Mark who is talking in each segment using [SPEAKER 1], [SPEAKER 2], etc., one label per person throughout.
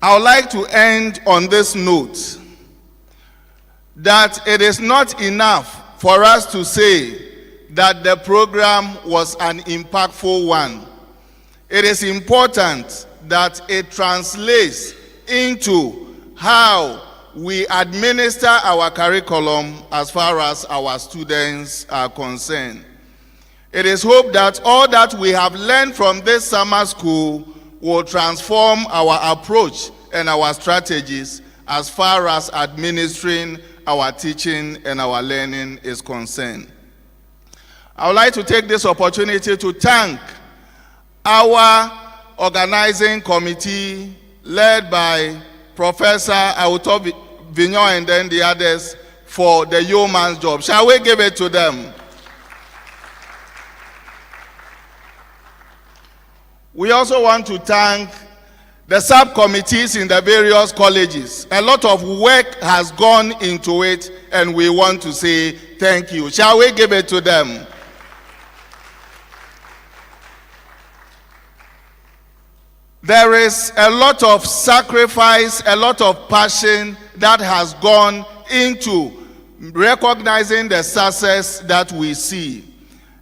[SPEAKER 1] I would like to end on this note that it is not enough for us to say that the program was an impactful one. It is important that it translates into how we administer our curriculum as far as our students are concerned. It is hoped that all that we have learned from this summer school will transform our approach and our strategies as far as administering our teaching and our learning is concerned. I would like to take this opportunity to thank our organizing committee led by Professor Auto Vignon and then the others for the yeoman's job. Shall we give it to them? We also want to thank the subcommittees in the various colleges. A lot of work has gone into it, and we want to say thank you. Shall we give it to them? There is a lot of sacrifice, a lot of passion that has gone into recognizing the success that we see.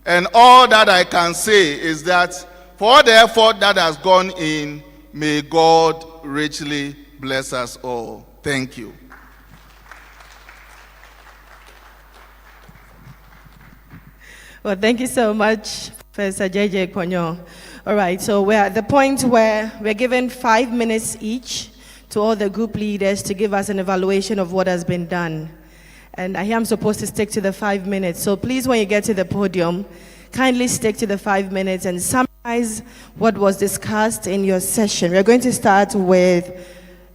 [SPEAKER 1] And all that I can say is that for all the effort that has gone in, may God richly bless us all. Thank you.
[SPEAKER 2] Well, thank you so much, Professor J.J. Ponyo. All right, so we're at the point where we're given 5 minutes each to all the group leaders to give us an evaluation of what has been done. And I am supposed to stick to the 5 minutes. So please, when you get to the podium, kindly stick to the 5 minutes and summarize what was discussed in your session. We're going to start with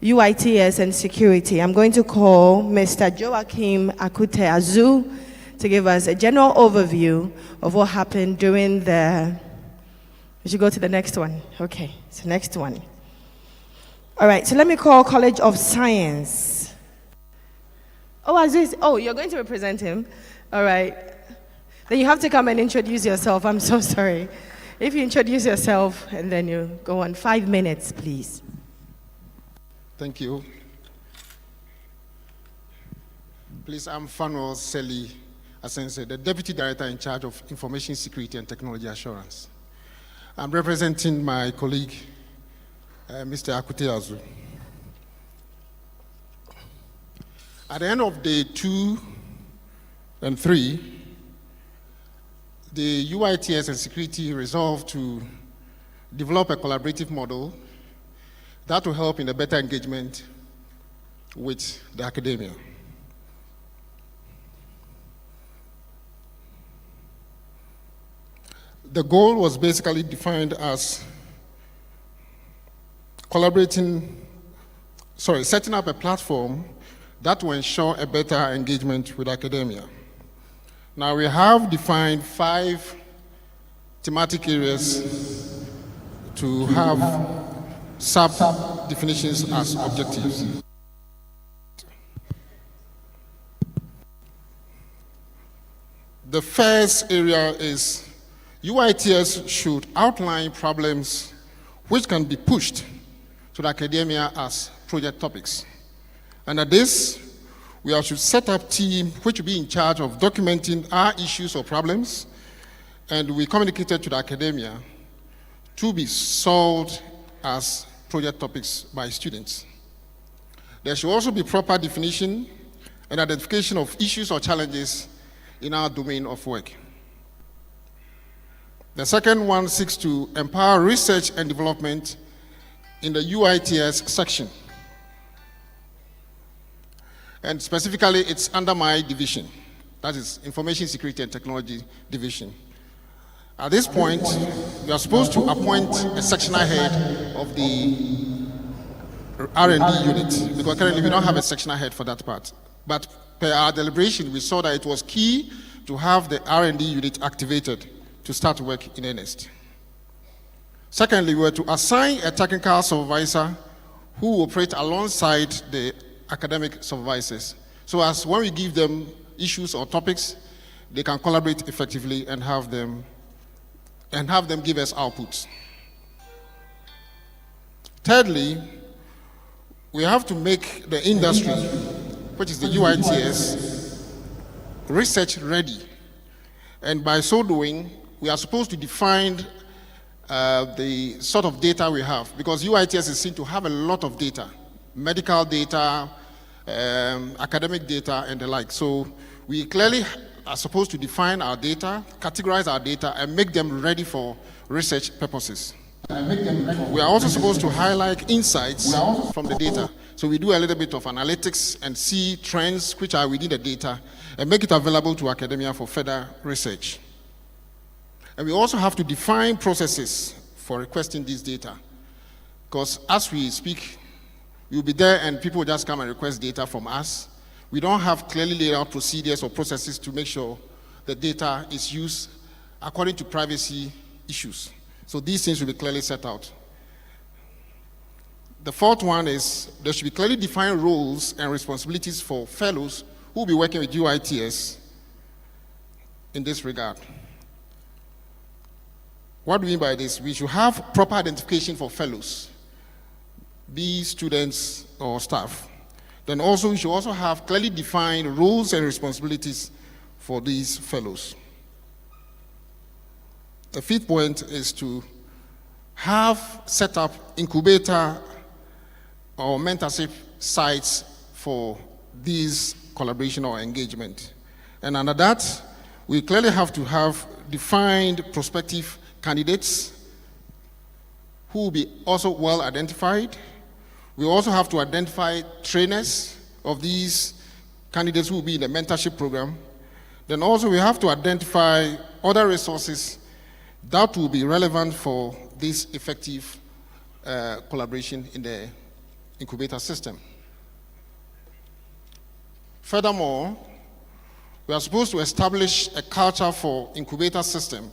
[SPEAKER 2] UITS and Security. I'm going to call Mr. Joachim Akute Azu to give us a general overview of what happened during the... We should go to the next one. Okay, so next one. All right, so let me call College of Science. Oh, Aziz, you're going to represent him? All right. Then you have to come and introduce yourself. I'm so sorry. If you introduce yourself and then you go on 5 minutes, please.
[SPEAKER 3] Thank you. Please, I'm Fanuel Seli Asense, the Deputy Director in charge of Information Security and Technology Assurance. I'm representing my colleague, Mr. Akute Azu. At the end of day 2 and 3, the UITS and Security resolved to develop a collaborative model that will help in a better engagement with the academia. The goal was basically defined as setting up a platform that will ensure a better engagement with academia. Now we have defined 5 thematic areas to have sub-definitions as objectives. The first area is UITS should outline problems which can be pushed to the academia as project topics. Under this, we should set up a team which will be in charge of documenting our issues or problems, and we communicated to the academia to be solved as project topics by students. There should also be proper definition and identification of issues or challenges in our domain of work. The second one seeks to empower research and development in the UITS section. And specifically, it's under my division, that is Information Security and Technology Division. At this point, we are supposed to appoint a sectional head of the R&D unit, because currently we don't have a sectional head for that part. But per our deliberation, we saw that it was key to have the R&D unit activated to start work in earnest. Secondly, we were to assign a technical supervisor who will operate alongside the academic supervisors. So as when we give them issues or topics, they can collaborate effectively and have them give us outputs. Thirdly, we have to make the industry, which is the UITS, research ready. And by so doing, we are supposed to define the sort of data we have, because UITS is seen to have a lot of data, medical data, academic data, and the like. So we clearly are supposed to define our data, categorize our data, and make them ready for research purposes. We are also supposed to highlight insights from the data. So we do a little bit of analytics and see trends which are within the data and make it available to academia for further research. And we also have to define processes for requesting this data. Because as we speak, we'll be there and people will just come and request data from us. We don't have clearly laid out procedures or processes to make sure the data is used according to privacy issues. So these things will be clearly set out. The fourth one is there should be clearly defined roles and responsibilities for fellows who will be working with UITS in this regard. What do we mean by this? We should have proper identification for fellows, be students or staff. Then also we should also have clearly defined roles and responsibilities for these fellows. The fifth point is to have set up incubator or mentorship sites for these collaboration or engagement. And under that, we clearly have to have defined prospective candidates who will be also well identified. We also have to identify trainers of these candidates who will be in the mentorship program. Then also we have to identify other resources that will be relevant for this effective collaboration in the incubator system. Furthermore, we are supposed to establish a culture for incubator system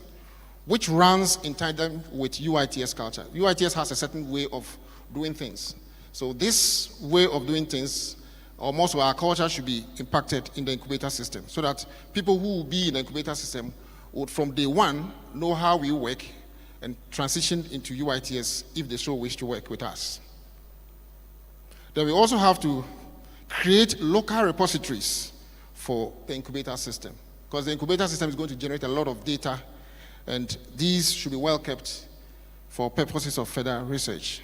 [SPEAKER 3] which runs in tandem with UITS culture. UITS has a certain way of doing things. So this way of doing things, or most of our culture, should be impacted in the incubator system so that people who will be in the incubator system would from day one know how we work and transition into UITS if they so wish to work with us. Then we also have to create local repositories for the incubator system, because the incubator system is going to generate a lot of data, and these should be well kept for purposes of further research.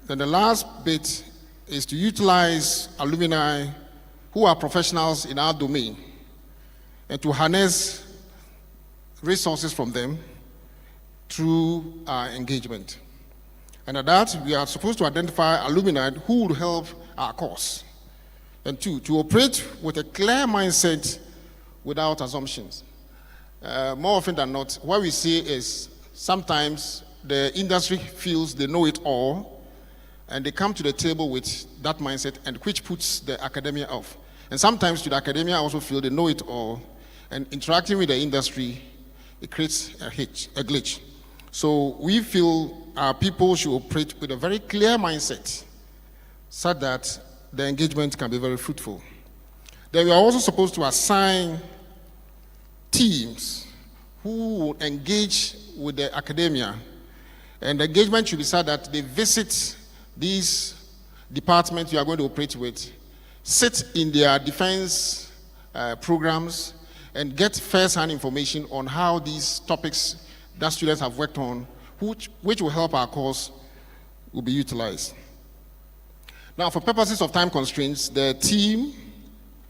[SPEAKER 3] Then the last bit is to utilize alumni who are professionals in our domain and to harness resources from them through our engagement. And at that, we are supposed to identify alumni who will help our cause. And two, to operate with a clear mindset without assumptions. More often than not, what we see is sometimes the industry feels they know it all, and they come to the table with that mindset, and which puts the academia off. And sometimes to the academia also feel they know it all, and interacting with the industry, it creates a glitch. So we feel our people should operate with a very clear mindset so that the engagement can be very fruitful. Then we are also supposed to assign teams who will engage with the academia, and the engagement should be such that they visit these departments you are going to operate with, sit in their defense programs, and get first-hand information on how these topics that students have worked on, which will help our cause, will be utilized. Now, for purposes of time constraints, the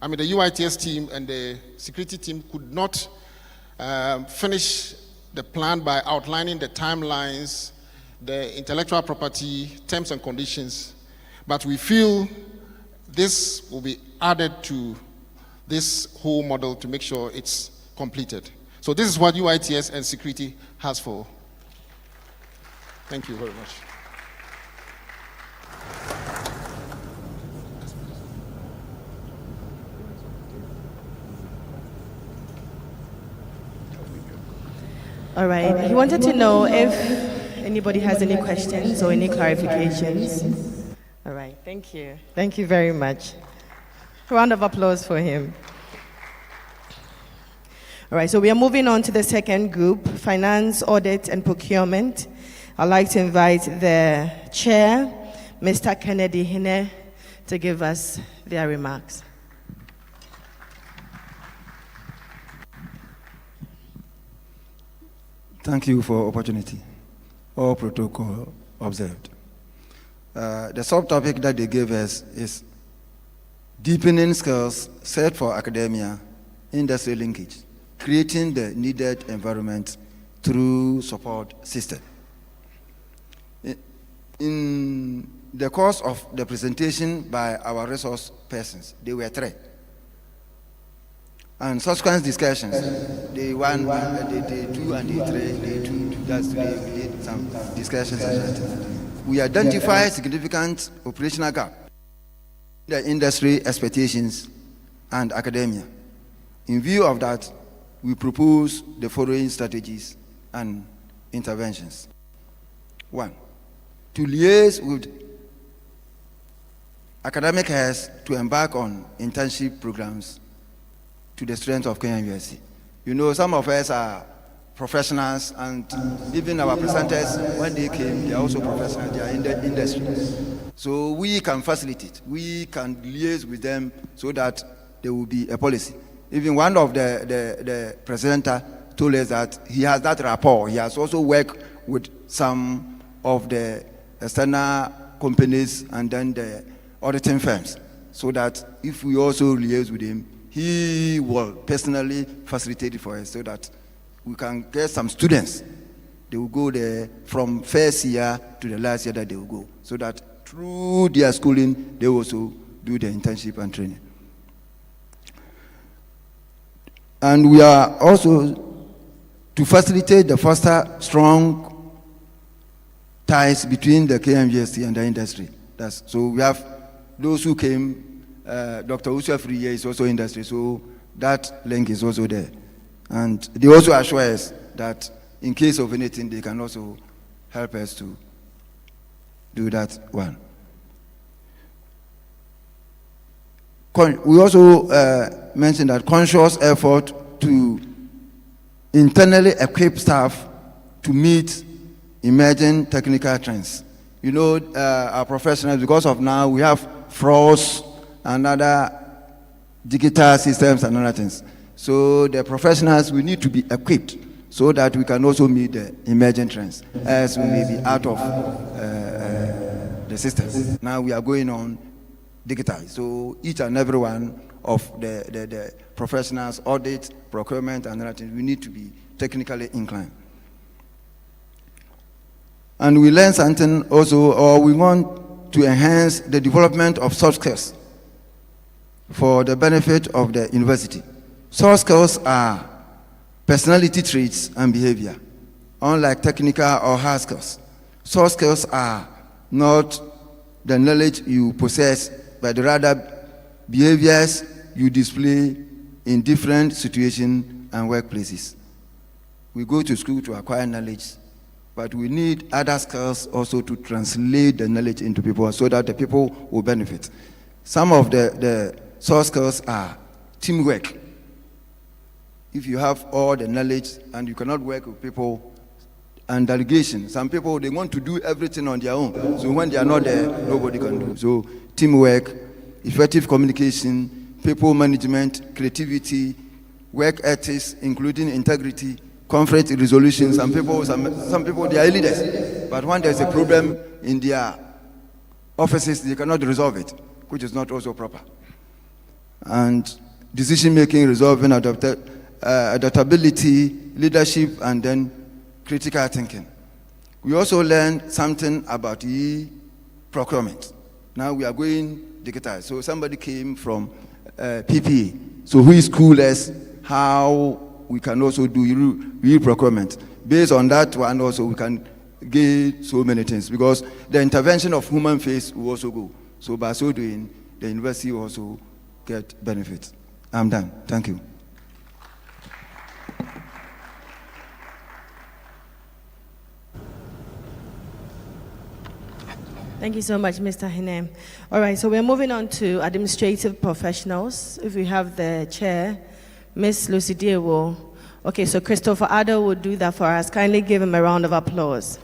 [SPEAKER 3] UITS team and the security team could not finish the plan by outlining the timelines, the intellectual property, terms and conditions, but we feel this will be added to this whole model to make sure it's completed. So this is what UITS and Security has for. Thank you very much.
[SPEAKER 2] All right. He wanted to know if anybody has any questions or any clarifications. All right. Thank you. Thank you very much. A round of applause for him. All right. So we are moving on to the second group, Finance, Audit, and Procurement. I'd like to invite the chair, Mr. Kennedy Hine to give us their remarks.
[SPEAKER 4] Thank you for opportunity. All protocol observed. The subtopic that they gave us is deepening skills set for academia, industry linkage, creating the needed environment through support system. In the course of the presentation by our resource persons, they were 3. And subsequent discussions, day 1, day 2, and day 3, day 2, that's today we did some discussions on that. We identified significant operational gap in the industry expectations and academia. In view of that, we propose the following strategies and interventions. 1, to liaise with academic heads to embark on internship programs to the students of KNUST. You know, some of us are professionals, and even our presenters, when they came, they are also professionals, they are in the industry. So we can facilitate, we can liaise with them so that there will be a policy. Even one of the presenter told us that he has that rapport. He has also worked with some of the external companies and then the auditing firms, so that if we also liaise with him, he will personally facilitate it for us so that we can get some students. They will go there from first year to the last year that they will go, so that through their schooling, they also do the internship and training. And we are also to facilitate the foster strong ties between the KNUST and the industry. So we have those who came, Dr. Usafri here is also industry, so that link is also there. And they also assure us that in case of anything, they can also help us to do that one. We also mentioned that conscious effort to internally equip staff to meet emerging technical trends. You know, our professionals, because of now, we have frauds and other digital systems and other things. So the professionals, we need to be equipped so that we can also meet the emerging trends, as we may be out of the systems. Now we are going on digital. So each and every one of the professionals, audit, procurement, and other things, we need to be technically inclined. And we learn something also, or we want to enhance the development of soft skills for the benefit of the university. Soft skills are personality traits and behavior, unlike technical or hard skills. Soft skills are not the knowledge you possess, but rather behaviors you display in different situations and workplaces. We go to school to acquire knowledge, but we need other skills also to translate the knowledge into people so that the people will benefit. Some of the soft skills are teamwork. If you have all the knowledge and you cannot work with people, and delegation. Some people, they want to do everything on their own. So when they are not there, nobody can do. So teamwork, effective communication, people management, creativity, work ethics, including integrity, conflict resolution. Some people, they are leaders. But when there's a problem in their offices, they cannot resolve it, which is not also proper. And decision-making, resolving, adaptability, leadership, and then critical thinking. We also learned something about procurement. Now we are going digital. So somebody came from PPA. So we school us how we can also do procurement. Based on that one also we can get so many things, because the intervention of human face will also go. So by so doing, the university will also get benefits. I'm done. Thank you.
[SPEAKER 2] Thank you so much, Mr. Hine. All right, so we're moving on to administrative professionals. If we have the chair, Miss Lucy Dewo. Okay, so Christopher Addo will do that for us. Kindly give him a round of applause.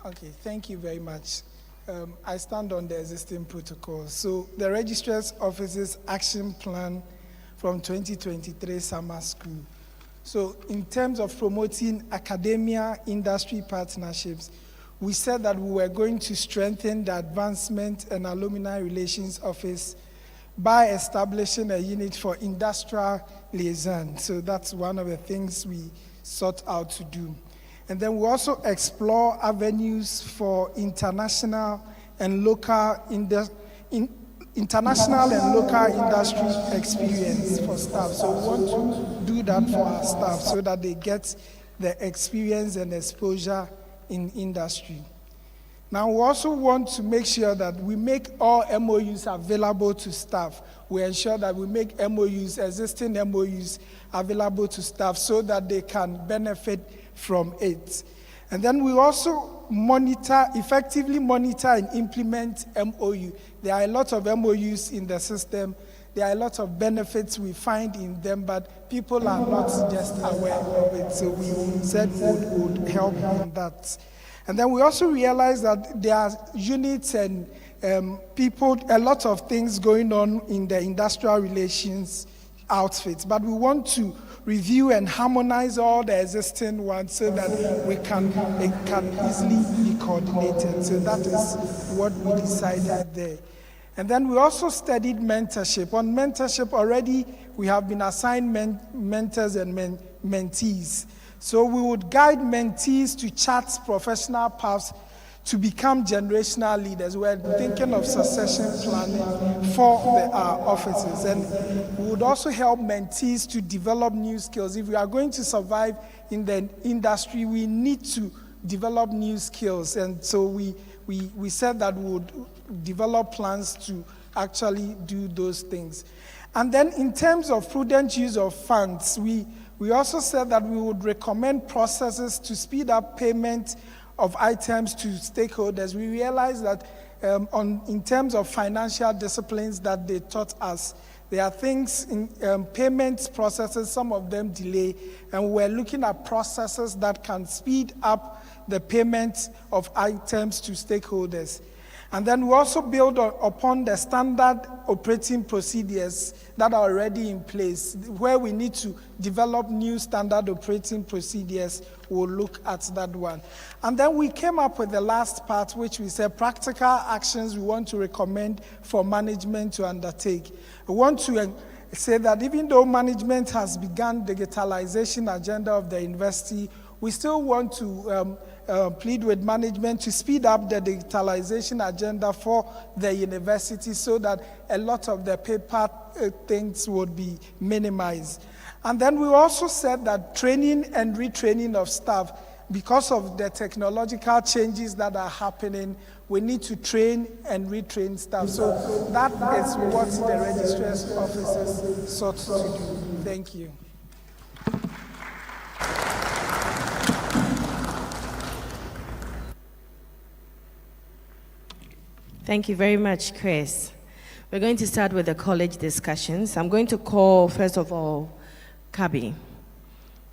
[SPEAKER 5] Okay, thank you very much. I stand on the existing protocols. So the Registrar's Office's action plan from 2023 summer school. So in terms of promoting academia industry partnerships, we said that we were going to strengthen the Advancement and Alumni Relations Office by establishing a unit for industrial liaison. So that's one of the things we sought out to do. And then we also explore avenues for international and local industry experience for staff. So we want to do that for our staff so that they get the experience and exposure in industry. Now, we also want to make sure that we make all MOUs available to staff. We ensure that we make MOUs, existing MOUs, available to staff so that they can benefit from it. And then we also effectively monitor and implement MOU. There are a lot of MOUs in the system. There are a lot of benefits we find in them, but people are not just aware of it. So we said would help in that. And then we also realized that there are units and people, a lot of things going on in the industrial relations outfits, but we want to review and harmonize all the existing ones so that it can easily be coordinated. So that is what we decided there. And then we also studied mentorship. On mentorship already, we have been assigned mentors and mentees. So we would guide mentees to chart professional paths to become generational leaders. We're thinking of succession planning for our offices. And we would also help mentees to develop new skills. If we are going to survive in the industry, we need to develop new skills. And so we said that we would develop plans to actually do those things. And then in terms of prudent use of funds, we also said that we would recommend processes to speed up payment of items to stakeholders. We realized that in terms of financial disciplines that they taught us, there are things in payment processes, some of them delay, and we're looking at processes that can speed up the payment of items to stakeholders. And then we also build upon the standard operating procedures that are already in place. Where we need to develop new standard operating procedures, we'll look at that one. And then we came up with the last part, which we said practical actions we want to recommend for management to undertake. We want to say that even though management has begun the digitalization agenda of the university, we still want to plead with management to speed up the digitalization agenda for the university so that a lot of the paper things would be minimized. And then we also said that training and retraining of staff, because of the technological changes that are happening, we need to train and retrain staff. So that is what the registrar's offices sought to do. Thank you.
[SPEAKER 2] Thank you very much, Chris. We're going to start with the college discussions. I'm going to call, first of all, Kabi.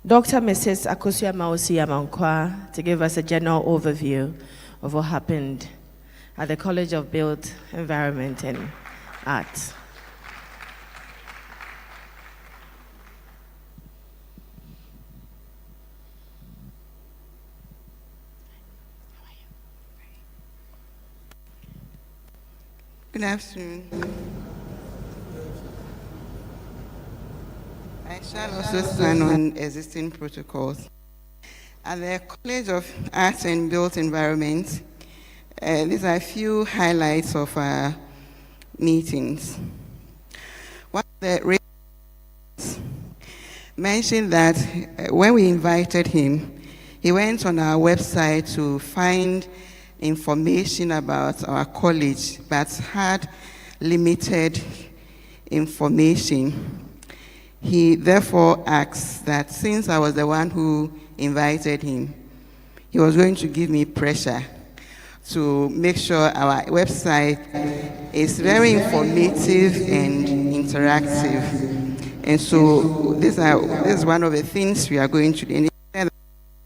[SPEAKER 2] Dr. Mrs. Akosua Mausi Amankwa to give us a general overview of what happened at the College of Built Environment and Art.
[SPEAKER 6] Good afternoon. I shall also stand on existing protocols. At the College of Arts and Built Environment, these are a few highlights of our meetings. One of the reasons mentioned that when we invited him, he went on our website to find information about our college, but had limited information. He therefore asked that since I was the one who invited him, he was going to give me pressure to make sure our website is very informative and interactive. And so this is one of the things we are going to do. And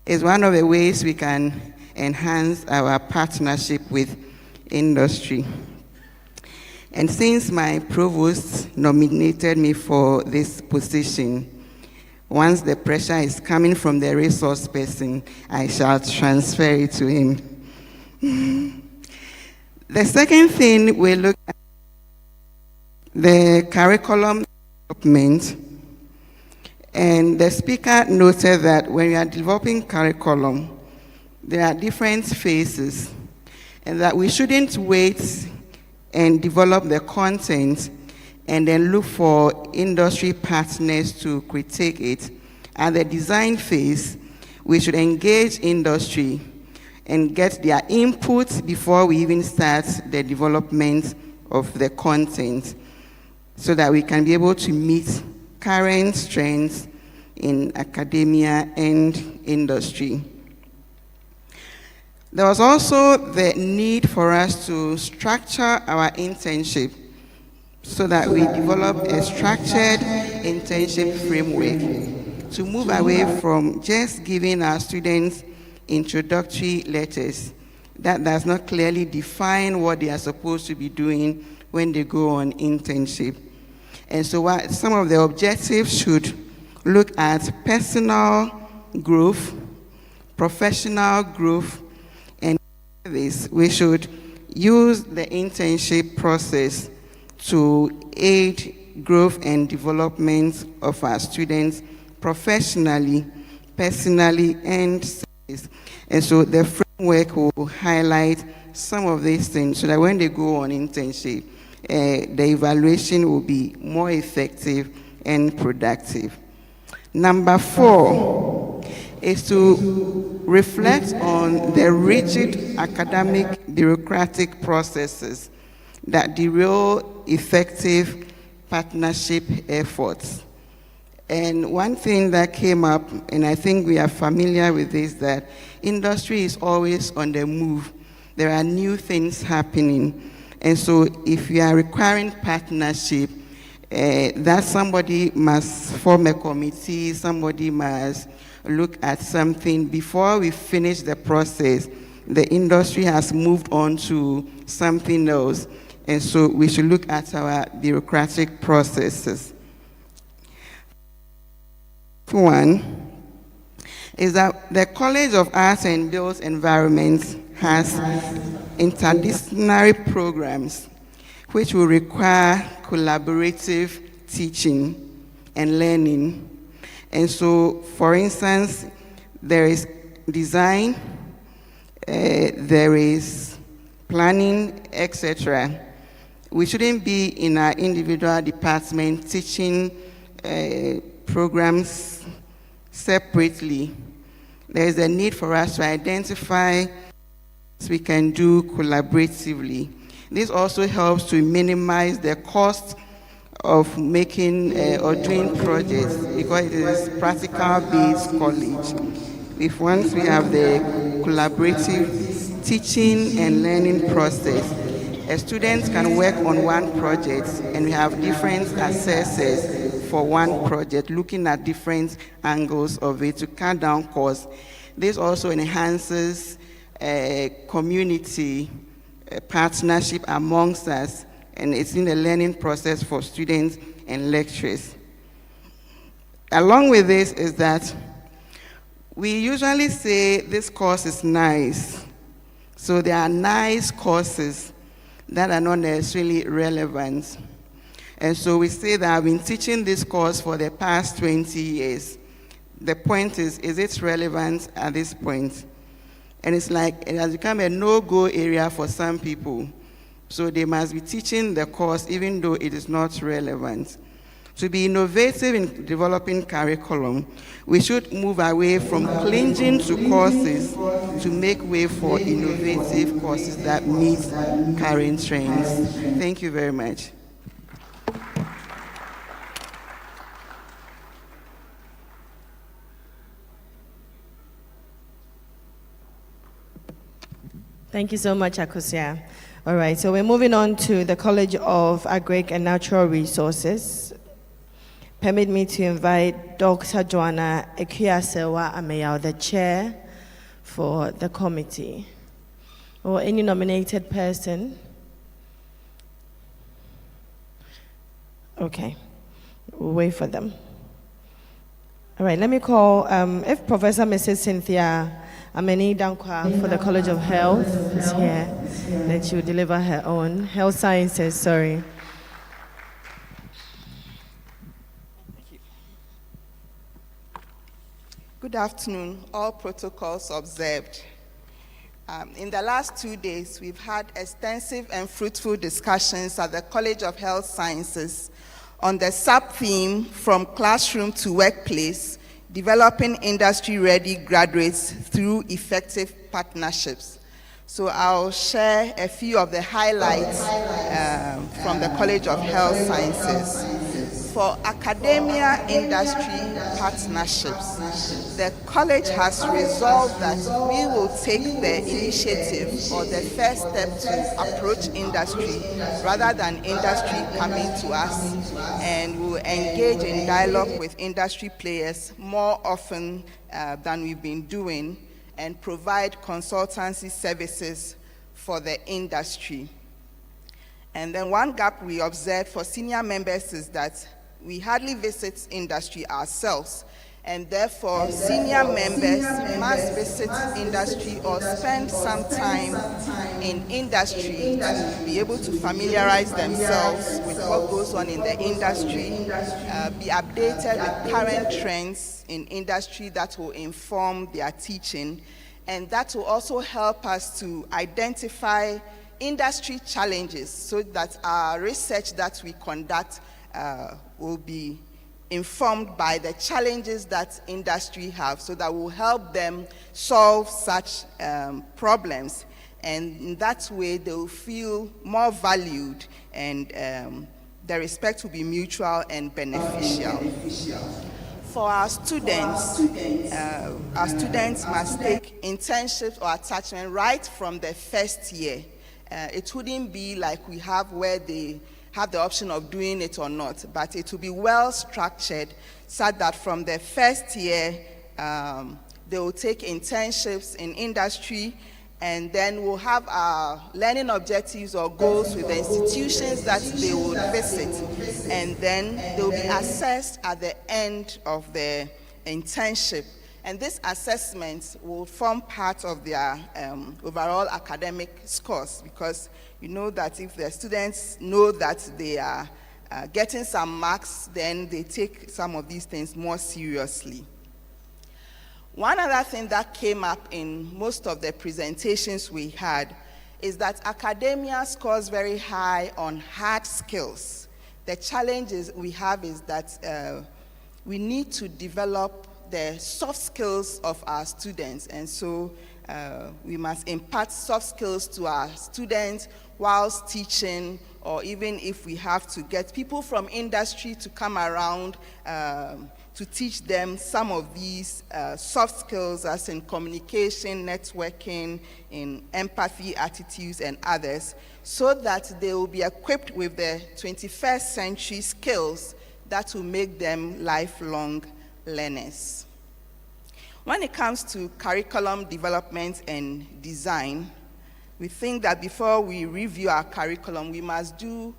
[SPEAKER 6] it's one of the ways we can enhance our partnership with industry. And since my provost nominated me for this position, once the pressure is coming from the resource person, I shall transfer it to him. The second thing we look at, the curriculum development. And the speaker noted that when you are developing curriculum, there are different phases, and that we shouldn't wait and develop the content and then look for industry partners to critique it. At the design phase, we should engage industry and get their input before we even start the development of the content, so that we can be able to meet current trends in academia and industry. There was also the need for us to structure our internship so that we develop a structured internship framework to move away from just giving our students introductory letters that does not clearly define what they are supposed to be doing when they go on internship. And so some of the objectives should look at personal growth, professional growth, and this. We should use the internship process to aid growth and development of our students professionally, personally, and service. And so the framework will highlight some of these things so that when they go on internship, the evaluation will be more effective and productive. Number 4 is to reflect on the rigid academic bureaucratic processes that derail effective partnership efforts. And one thing that came up, and I think we are familiar with this, that industry is always on the move. There are new things happening. And so if you are requiring partnership, that somebody must form a committee, somebody must look at something. Before we finish the process, the industry has moved on to something else. And so we should look at our bureaucratic processes. One is that the College of Arts and Built Environments has interdisciplinary programs which will require collaborative teaching and learning. And so, for instance, there is design, there is planning, etc. We shouldn't be in our individual department teaching programs separately. There is a need for us to identify what we can do collaboratively. This also helps to minimize the cost of making or doing projects, because it is practical-based college. If once we have the collaborative teaching and learning process, students can work on one project, and we have different assessors for one project, looking at different angles of it to cut down costs. This also enhances community partnership amongst us, and it's in the learning process for students and lecturers. Along with this is that we usually say this course is nice. So there are nice courses that are not necessarily relevant. And so we say that I've been teaching this course for the past 20 years. The point is it relevant at this point? And it's like it has become a no-go area for some people. So they must be teaching the course even though it is not relevant. To be innovative in developing curriculum, we should move away from clinging to courses to make way for innovative courses that meet current trends. Thank you very much.
[SPEAKER 2] Thank you so much, Akosia. All right, so we're moving on to the College of Agric and Natural Resources. Permit me to invite Dr. Joanna Ekuyasewa Ameyao, the chair for the committee? Or any nominated person? Okay, we'll wait for them. All right, let me call, if Professor Mrs. Cynthia Ameni Dankwa for the College of Health is here, then she will deliver her own health sciences, sorry.
[SPEAKER 6] Good afternoon, all protocols observed. In the last 2 days, we've had extensive and fruitful discussions at the College of Health Sciences on the sub-theme From Classroom to Workplace, Developing Industry-Ready Graduates Through Effective Partnerships. So I'll share a few of the highlights from the College of Health Sciences. For academia industry partnerships, the college has resolved that we will take the initiative or the first step to approach industry rather than industry coming to us, and we'll engage in dialogue with industry players more often than we've been doing and provide consultancy services for the industry. And then one gap we observed for senior members is that we hardly visit industry ourselves, and therefore senior members must visit industry or spend some time in industry to be able to familiarize themselves with what goes on in the industry, be updated with current trends in industry that will inform their teaching, and that will also help us to identify industry challenges so that our research that we conduct will be informed by the challenges that industry have, so that will help them solve such problems, and in that way they will feel more valued, and the respect will be mutual and beneficial. For our students must take internships or attachment right from the first year. It wouldn't be like we have where they have the option of doing it or not, but it will be well structured so that from the first year they will take internships in industry, and then we'll have our learning objectives or goals with the institutions that they will visit, and then they will be assessed at the end of the internship. And this assessment will form part of their overall academic scores, because you know that if the students know that they are getting some marks, then they take some of these things more seriously. One other thing that came up in most of the presentations we had is that academia scores very high on hard skills. The challenges we have is that we need to develop the soft skills of our students, and so we must impart soft skills to our students whilst teaching, or even if we have to get people from industry to come around to teach them some of these soft skills, as in communication, networking, in empathy, attitudes, and others, so that they will be equipped with the 21st century skills that will make them lifelong learners. When it comes to curriculum development and design, we think that before we review our curriculum, we must do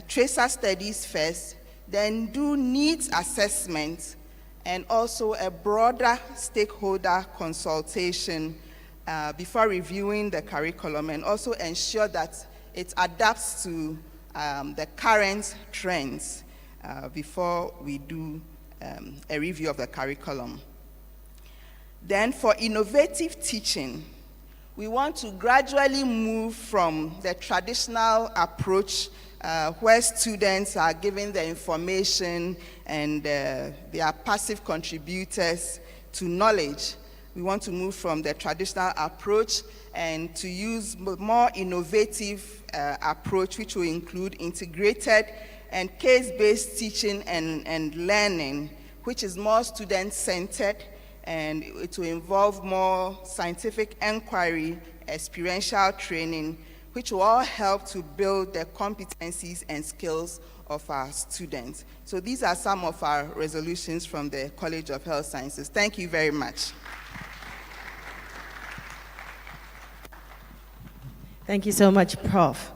[SPEAKER 6] tracer studies first, then do needs assessment, and also a broader stakeholder consultation before reviewing the curriculum, and also ensure that it adapts to the current trends before we do a review of the curriculum. Then for innovative teaching, we want to gradually move from the traditional approach where students are given the information and they are passive contributors to knowledge. We want to move from the traditional approach and to use more innovative approach, which will include integrated and case-based teaching and learning, which is more student-centered, and it will involve more scientific inquiry, experiential training, which will all help to build the competencies and skills of our students. So these are some of our resolutions from the College of Health Sciences. Thank you very much.
[SPEAKER 2] Thank you so much, Prof.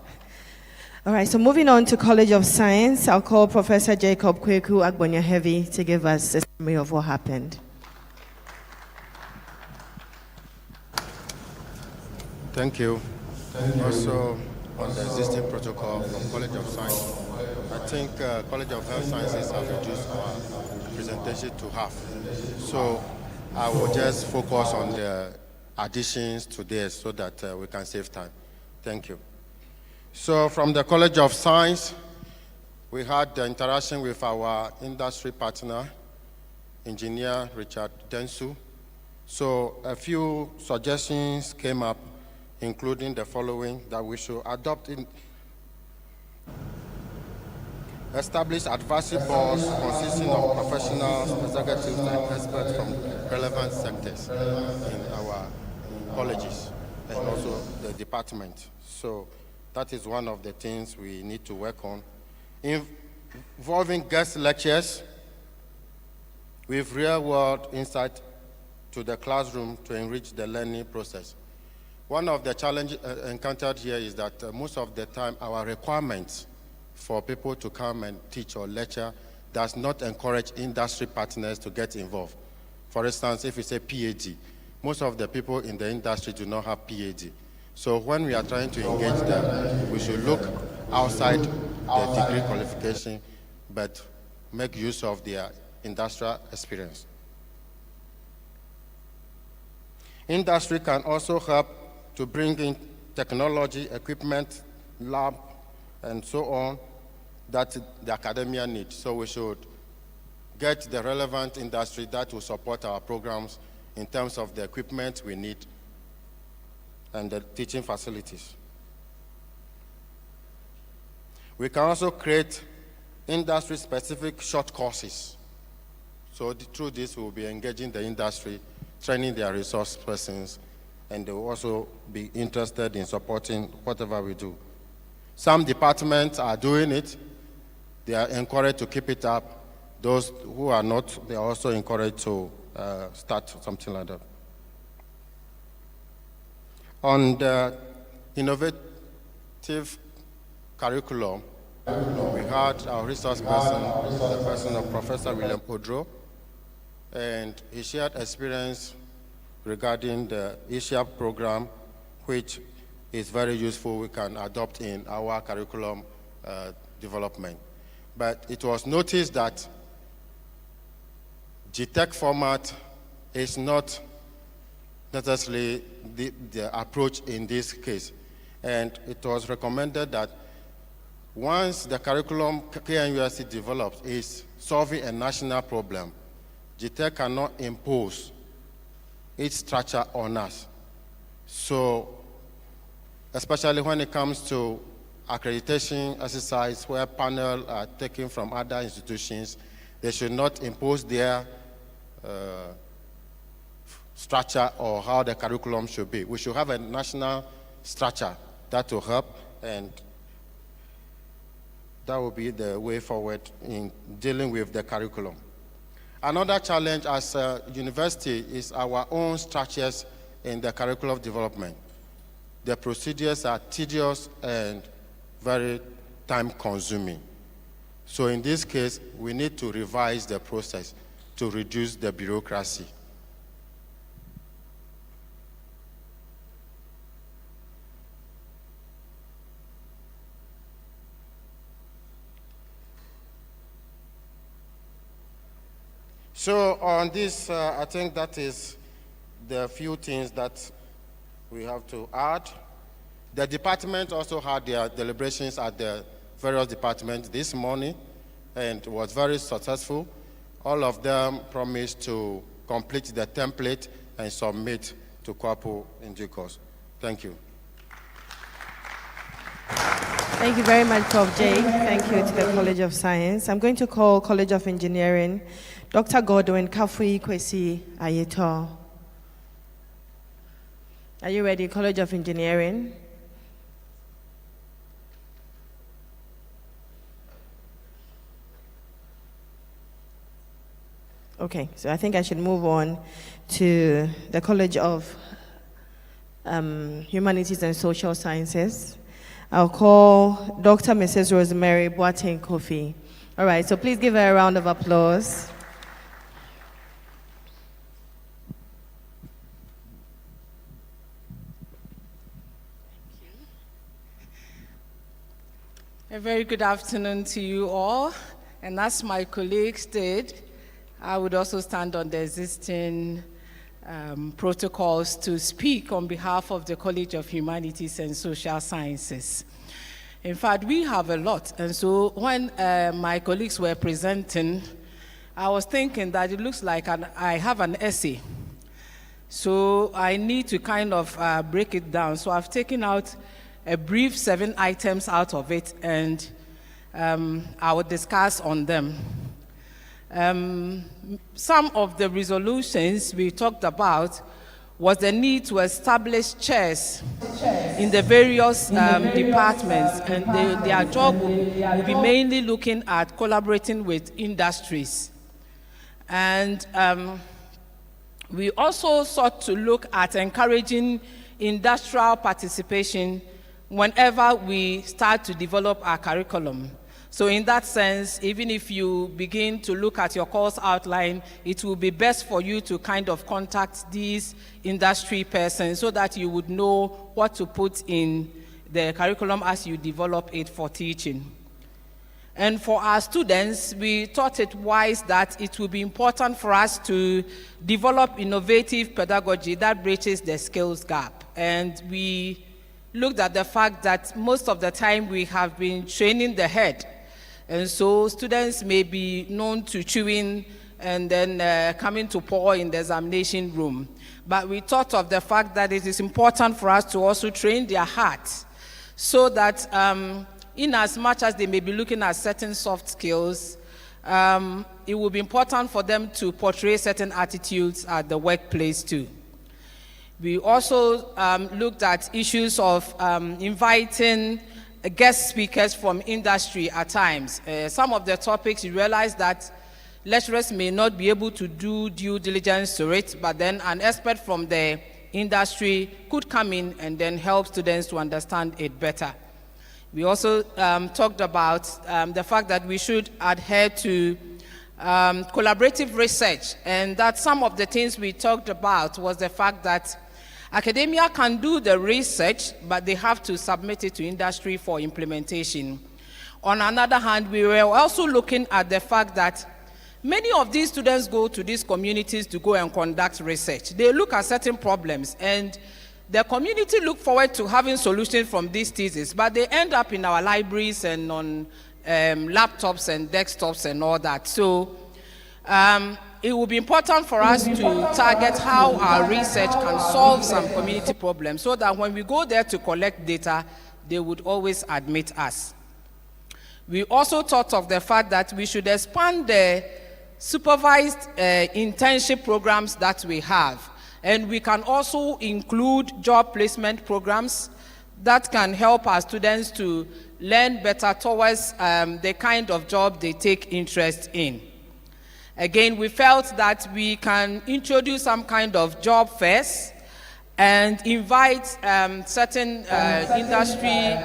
[SPEAKER 2] All right, so moving on to College of Science, I'll call Professor Jacob Kweku Agbonyahevi to give us a summary of what happened.
[SPEAKER 7] Thank you. Also, on the existing protocol from College of Science, I think College of Health Sciences have reduced our presentation to half. So I will just focus on the additions to this so that we can save time. Thank you. So from the College of Science, we had the interaction with our industry partner, Engineer Richard Densu. So a few suggestions came up, including the following: that we should adopt establish advisory boards consisting of professionals, executives, and experts from relevant sectors in our colleges and also the department. So that is one of the things we need to work on. Involving guest lectures with real-world insight to the classroom to enrich the learning process. One of the challenges encountered here is that most of the time our requirements for people to come and teach or lecture does not encourage industry partners to get involved. For instance, if it's a PhD, most of the people in the industry do not have PhD. So when we are trying to engage them, we should look outside the degree qualification, but make use of their industrial experience. Industry can also help to bring in technology, equipment, lab, and so on that the academia needs. So we should get the relevant industry that will support our programs in terms of the equipment we need and the teaching facilities. We can also create industry-specific short courses. So through this, we'll be engaging the industry, training their resource persons, and they will also be interested in supporting whatever we do. Some departments are doing it. They are encouraged to keep it up. Those who are not, they are also encouraged to start something like that. On the innovative curriculum, we had our resource person, the person of Professor William Odro, and he shared experience regarding the Asia program, which is very useful. We can adopt in our curriculum development. But it was noticed that GTEK format is not necessarily the approach in this case. And it was recommended that once the curriculum KNUST develops is solving a national problem, GTEK cannot impose its structure on us. So, especially when it comes to accreditation exercise where panels are taken from other institutions, they should not impose their structure or how the curriculum should be. We should have a national structure that will help, and that will be the way forward in dealing with the curriculum. Another challenge as a university is our own structures in the curriculum development. The procedures are tedious and very time-consuming. So in this case, we need to revise the process to reduce the bureaucracy. So on this, I think that is the few things that we have to add. The department also had their deliberations at the various departments this morning and was very successful. All of them promised to complete the template and submit to QAPO in due course. Thank you.
[SPEAKER 2] Thank you very much, Prof. J. Thank you to the College of Science. I'm going to call College of Engineering, Dr. Godwin Kafui Kwesi Ayeto. Are you ready, College of Engineering? Okay, so I think I should move on to the College of Humanities and Social Sciences. I'll call Dr. Mrs. Rosemary Boateng Kofi. All right, so please give her a round of applause.
[SPEAKER 8] A very good afternoon to you all. And as my colleagues did, I would also stand on the existing protocols to speak on behalf of the College of Humanities and Social Sciences. In fact, we have a lot. And so when my colleagues were presenting, I was thinking that it looks like I have an essay. So I need to kind of break it down. So I've taken out a brief 7 items out of it, and I will discuss on them. Some of the resolutions we talked about was the need to establish chairs in the various departments, and their job will be mainly looking at collaborating with industries. And we also sought to look at encouraging industrial participation whenever we start to develop our curriculum. So in that sense, even if you begin to look at your course outline, it will be best for you to kind of contact these industry persons so that you would know what to put in the curriculum as you develop it for teaching. And for our students, we thought it wise that it would be important for us to develop innovative pedagogy that bridges the skills gap. And we looked at the fact that most of the time we have been training the head. And so students may be known to chewing and then coming to pour in the examination room. But we thought of the fact that it is important for us to also train their hearts so that in as much as they may be looking at certain soft skills, it will be important for them to portray certain attitudes at the workplace too. We also looked at issues of inviting guest speakers from industry at times. Some of the topics, you realize that lecturers may not be able to do due diligence to it, but then an expert from the industry could come in and then help students to understand it better. We also talked about the fact that we should adhere to collaborative research, and that some of the things we talked about was the fact that academia can do the research, but they have to submit it to industry for implementation. On another hand, we were also looking at the fact that many of these students go to these communities to go and conduct research. They look at certain problems, and the community look forward to having solutions from these theses, but they end up in our libraries and on laptops and desktops and all that. So it will be important for us to target how our research can solve some community problems so that when we go there to collect data, they would always admit us. We also thought of the fact that we should expand the supervised internship programs that we have. And we can also include job placement programs that can help our students to learn better towards the kind of job they take interest in. Again, we felt that we can introduce some kind of job fairs and invite certain industry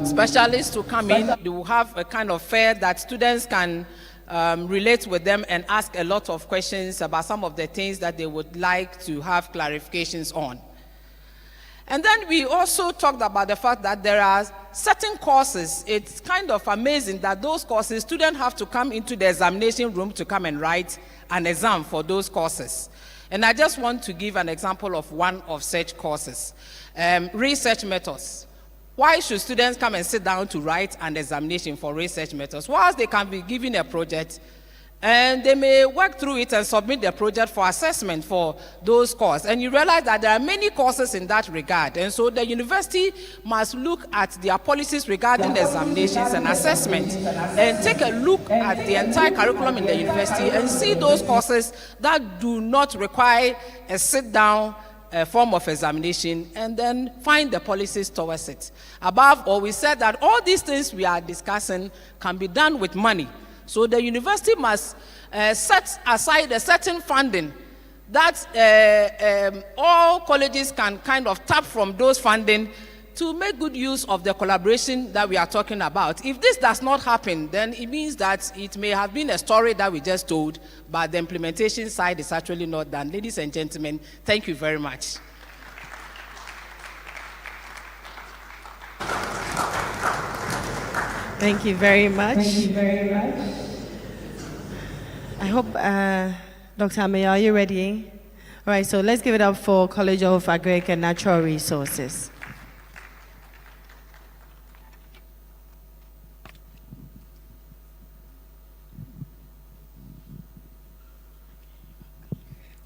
[SPEAKER 8] specialists to come in. They will have a kind of fair that students can relate with them and ask a lot of questions about some of the things that they would like to have clarifications on. And then we also talked about the fact that there are certain courses. It's kind of amazing that those courses, students have to come into the examination room to come and write an exam for those courses. And I just want to give an example of one of such courses. Research methods. Why should students come and sit down to write an examination for research methods? Whilst they can be given a project, and they may work through it and submit the project for assessment for those courses. And you realize that there are many courses in that regard. And so the university must look at their policies regarding the examinations and assessment and take a look at the entire curriculum in the university and see those courses that do not require a sit-down form of examination and then find the policies towards it. Above all, we said that all these things we are discussing can be done with money. So the university must set aside a certain funding that all colleges can kind of tap from those funding to make good use of the collaboration that we are talking about. If this does not happen, then it means that it may have been a story that we just told, but the implementation side is actually not done. Ladies and gentlemen, thank you very much.
[SPEAKER 2] Thank you very much. I hope, Dr. Ameya, are you ready? All right, so let's give it up for College of Agric and Natural Resources.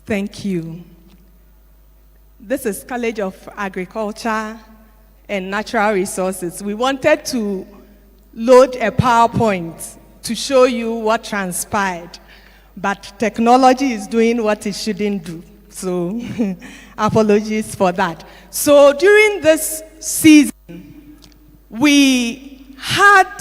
[SPEAKER 9] Thank you. This is College of Agriculture and Natural Resources. We wanted to load a PowerPoint to show you what transpired, but technology is doing what it shouldn't do. So apologies for that. So during this season, we had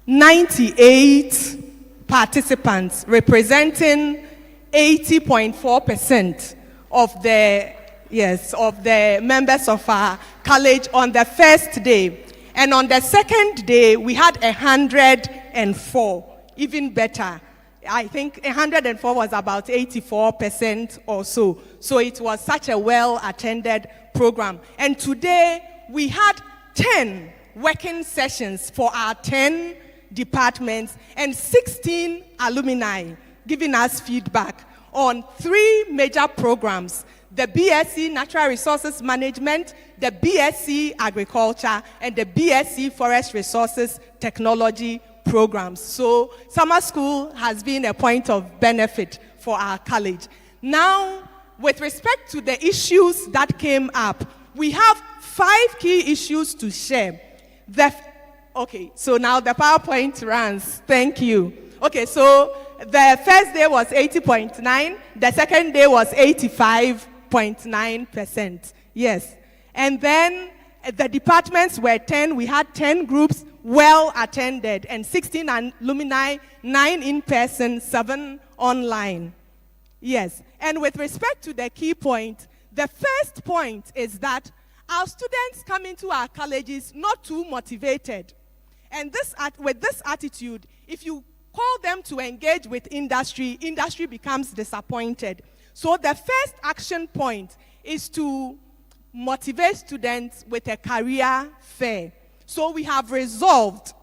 [SPEAKER 9] 98 participants representing 80.4% of the members of our college on the first day. And on the second day, we had 104, even better. I think 104 was about 84% or so. So it was such a well-attended program. And today, we had 10 working sessions for our 10 departments and 16 alumni giving us feedback on 3 major programs: the BSc Natural Resources Management, the BSc Agriculture, and the BSc Forest Resources Technology programs. So summer school has been a point of benefit for our college. Now, with respect to the issues that came up, we have 5 key issues to share. Okay, so now the PowerPoint runs. Thank you. Okay, so the first day was 80.9, the second day was 85.9%. Yes. And then the departments were 10. We had 10 groups well attended and 16 alumni, 9 in person, 7 online. Yes. And with respect to the key point, the first point is that our students come into our colleges not too motivated. And with this attitude, if you call them to engage with industry, industry becomes disappointed. So the first action point is to motivate students with a career fair. So we have resolved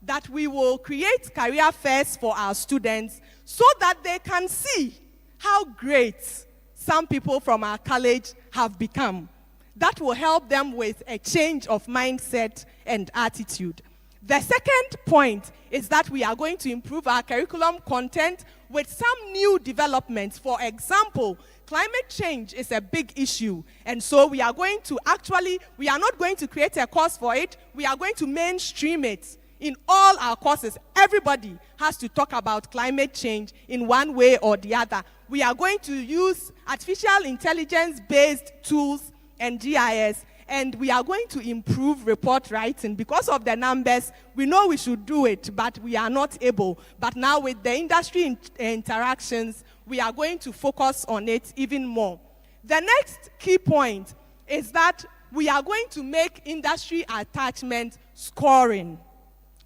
[SPEAKER 9] that we will create career fairs for our students so that they can see how great some people from our college have become. That will help them with a change of mindset and attitude. The second point is that we are going to improve our curriculum content with some new developments. For example, climate change is a big issue, and so we are not going to create a course for it, we are going to mainstream it in all our courses. Everybody has to talk about climate change in one way or the other. We are going to use artificial intelligence-based tools and GIS, and we are going to improve report writing. Because of the numbers, we know we should do it, but we are not able. But now with the industry interactions, we are going to focus on it even more. The next key point is that we are going to make industry attachment scoring.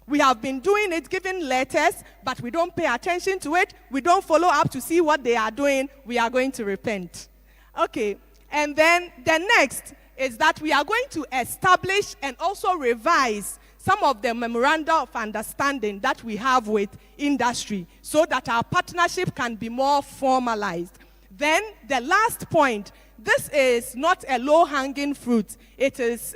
[SPEAKER 9] We have been doing it, giving letters, but we don't pay attention to it. We don't follow up to see what they are doing. We are going to repent. Okay, and then the next is that we are going to establish and also revise some of the memoranda of understanding that we have with industry so that our partnership can be more formalized. Then the last point, this is not a low-hanging fruit. It is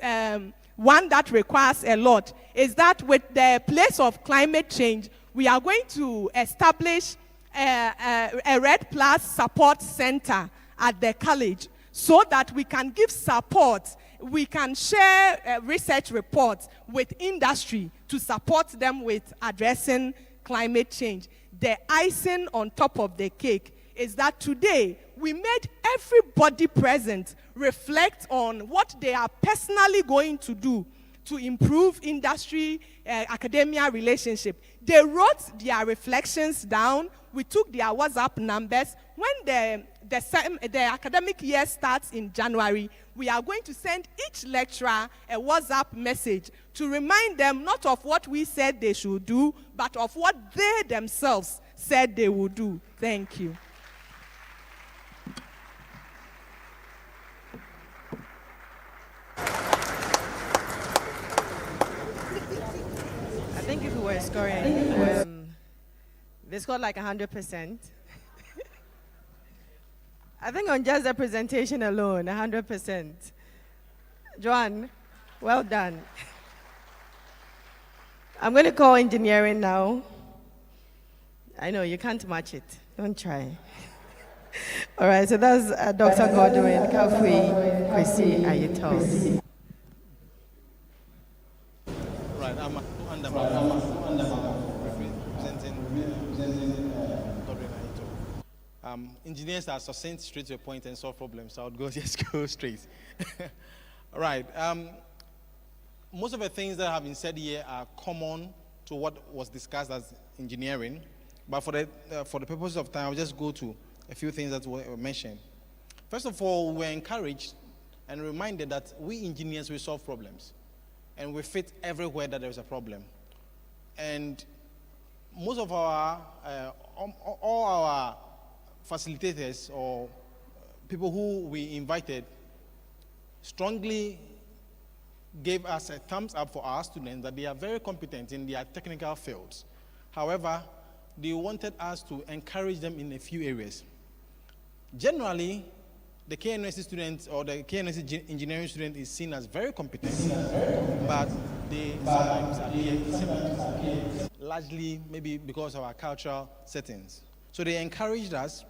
[SPEAKER 9] one that requires a lot, is that with the place of climate change, we are going to establish a Red Plus support center at the college so that we can give support. We can share research reports with industry to support them with addressing climate change. The icing on top of the cake is that today we made everybody present reflect on what they are personally going to do to improve industry academia relationship. They wrote their reflections down. We took their WhatsApp numbers. When the academic year starts in January, we are going to send each lecturer a WhatsApp message to remind them not of what we said they should do, but of what they themselves said they would do. Thank you.
[SPEAKER 2] I think if we were scoring, they scored like 100%. I think on just the presentation alone, 100%. Joanne, well done. I'm going to call engineering now. I know, you can't match it. Don't try. All right, so that's Dr. Godwin, Kafui, Kwesi, Ayetol.
[SPEAKER 10] Right, I'm representing Godwin Ayetol. Engineers are succinct, straight to the point, and solve problems, so I would just go straight. All right. Most of the things that have been said here are common to what was discussed as engineering, but for the purpose of time, I'll just go to a few things that were mentioned. First of all, we're encouraged and reminded that we engineers, we solve problems, and we fit everywhere that there's a problem. And most of our, all our facilitators or people who we invited strongly gave us a thumbs up for our students that they are very competent in their technical fields. However, they wanted us to encourage them in a few areas. Generally, the KNUST student or the KNUST engineering student is seen as very competent, but they sometimes appear largely maybe because of our cultural settings. So they encouraged us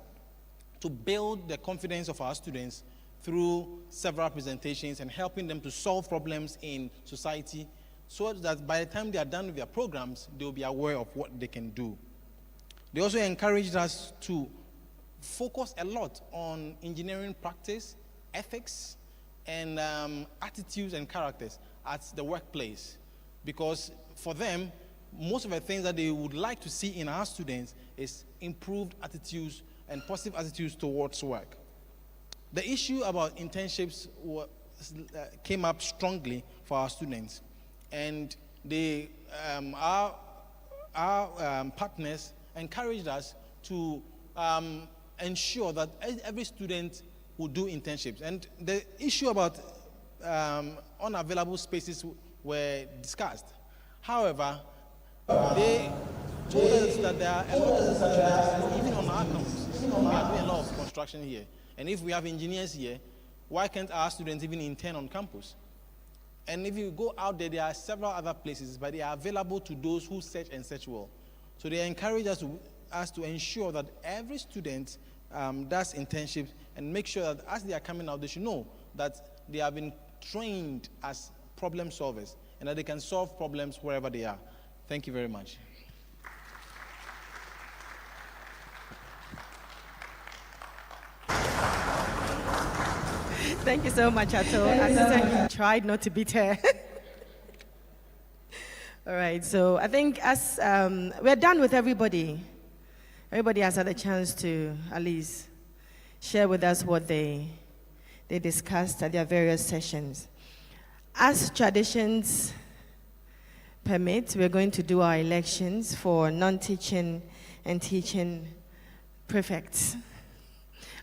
[SPEAKER 10] to build the confidence of our students through several presentations and helping them to solve problems in society so that by the time they are done with their programs, they will be aware of what they can do. They also encouraged us to focus a lot on engineering practice, ethics, and attitudes and characters at the workplace. Because for them, most of the things that they would like to see in our students is improved attitudes and positive attitudes towards work. The issue about internships came up strongly for our students, and they, our partners encouraged us to ensure that every student would do internships. And the issue about unavailable spaces were discussed. However, they told us that there are a lot of opportunities, even on our campus. We are doing a lot of construction here. And if we have engineers here, why can't our students even intern on campus? And if you go out there, there are several other places, but they are available to those who search and search well. So they encourage us to ensure that every student does internships and make sure that as they are coming out, they should know that they have been trained as problem solvers and that they can solve problems wherever they are. Thank you very much.
[SPEAKER 2] Thank you so much, Ato. I tried not to beat her. All right, so I think as we're done with everybody. Everybody has had a chance to at least share with us what they discussed at their various sessions. As traditions permit, we're going to do our elections for non-teaching and teaching prefects.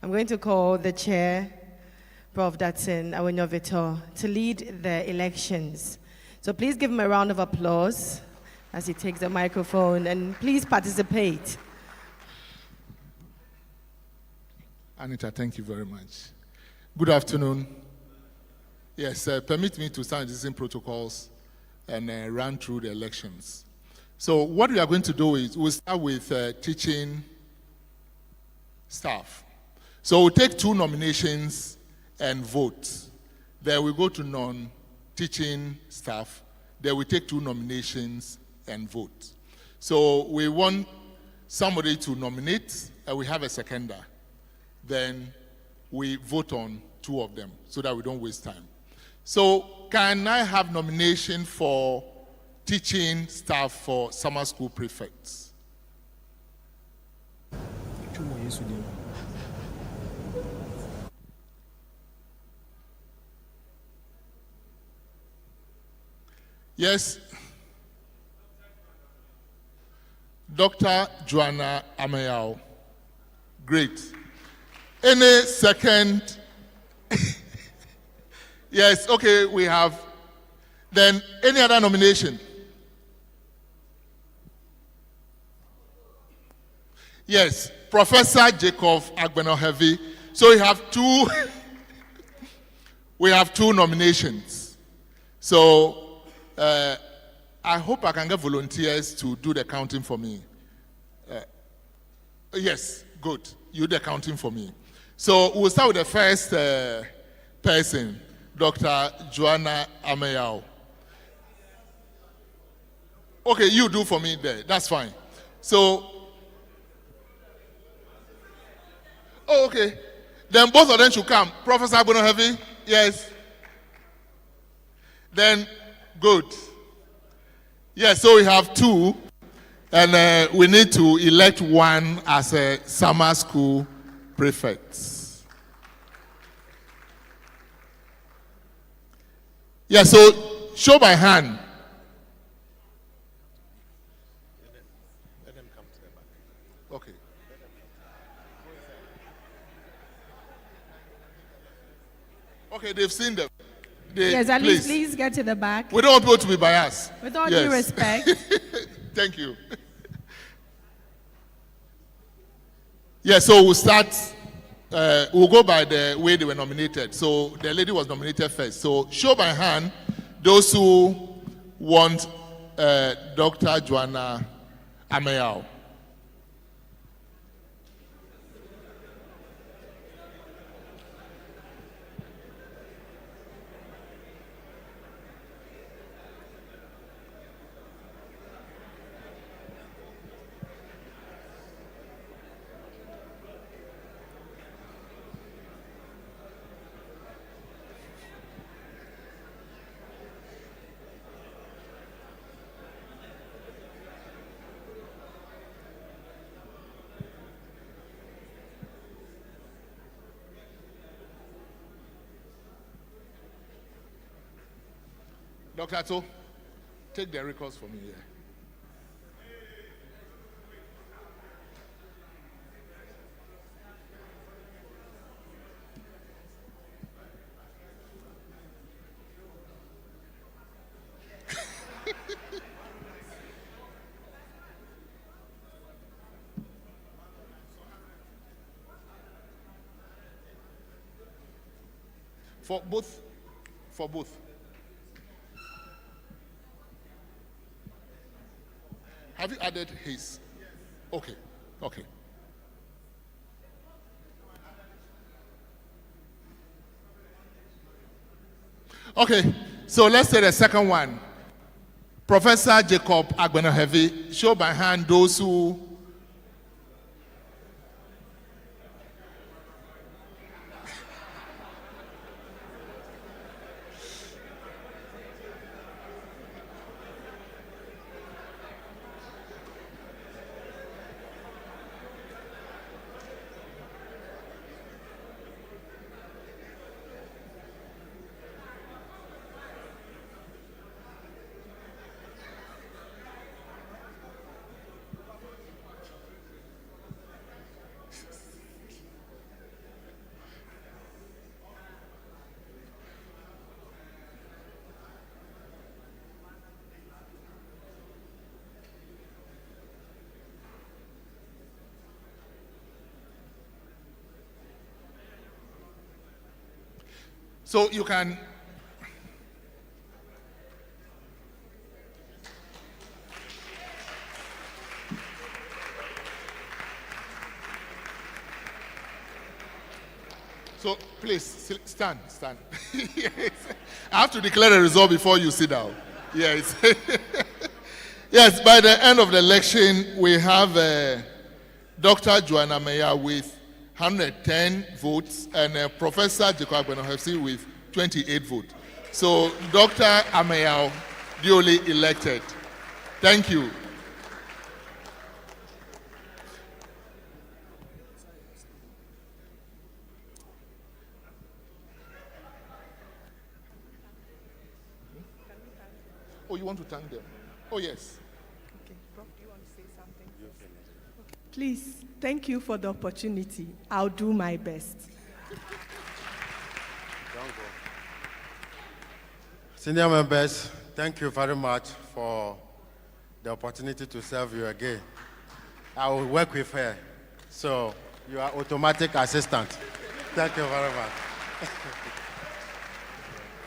[SPEAKER 2] I'm going to call the chair, Prof. Datsun Awenyovito, to lead the elections. So please give him a round of applause as he takes the microphone, and please participate.
[SPEAKER 11] Anita, thank you very much. Good afternoon. Yes, permit me to start using protocols and run through the elections. So what we are going to do is we'll start with teaching staff. So we'll take 2 nominations and vote. Then we go to non-teaching staff. Then we take 2 nominations and vote. So we want somebody to nominate, and we have a seconder. Then we vote on 2 of them so that we don't waste time. So can I have nomination for teaching staff for summer school prefects? Yes. Dr. Joanna Amayao. Great. Any second? Yes, okay, we have. Then any other nomination? Yes, Professor Jacob Agbenohevi. So we have two. We have two nominations. So I hope I can get volunteers to do the counting for me. Yes, good. You do the counting for me. So we'll start with the first person, Dr. Joanna Amayao. Okay, you do for me there. That's fine. So, oh, okay. Then both of them should come. Professor Agbenohevi, yes. Then, good. Yes, so we have two, and we need to elect one as a summer school prefect. Yeah, so show by hand. Let them come to the back. Okay. Okay, they've seen them.
[SPEAKER 2] Yes, at least please get to the back.
[SPEAKER 11] We don't want people to be biased.
[SPEAKER 2] With all due respect.
[SPEAKER 11] Thank you. Yeah, so we'll start. We'll go by the way they were nominated. So the lady was nominated first. So show by hand those who want Dr. Joanna Amayao. Dr. Ato, take the records for me here. For both. Have you added his? Okay. Okay, so let's say the second one. Professor Jacob Agbenohevi, show by hand those who. So you can. So please stand. Yes. I have to declare the result before you sit down. Yes. Yes, by the end of the election, we have Dr. Joanna Meyer with 110 votes and Professor Jacob Agbenohevi with 28 votes. So, Dr. Amayao, duly elected. Thank you. Oh, you want to thank them? Oh, yes.
[SPEAKER 9] Okay, Prof, do you want to say something? Please, thank you for the opportunity. I'll do my best.
[SPEAKER 7] Senior members, thank you very much for the opportunity to serve you again. I will work with her, so you are automatic assistant. Thank you very much.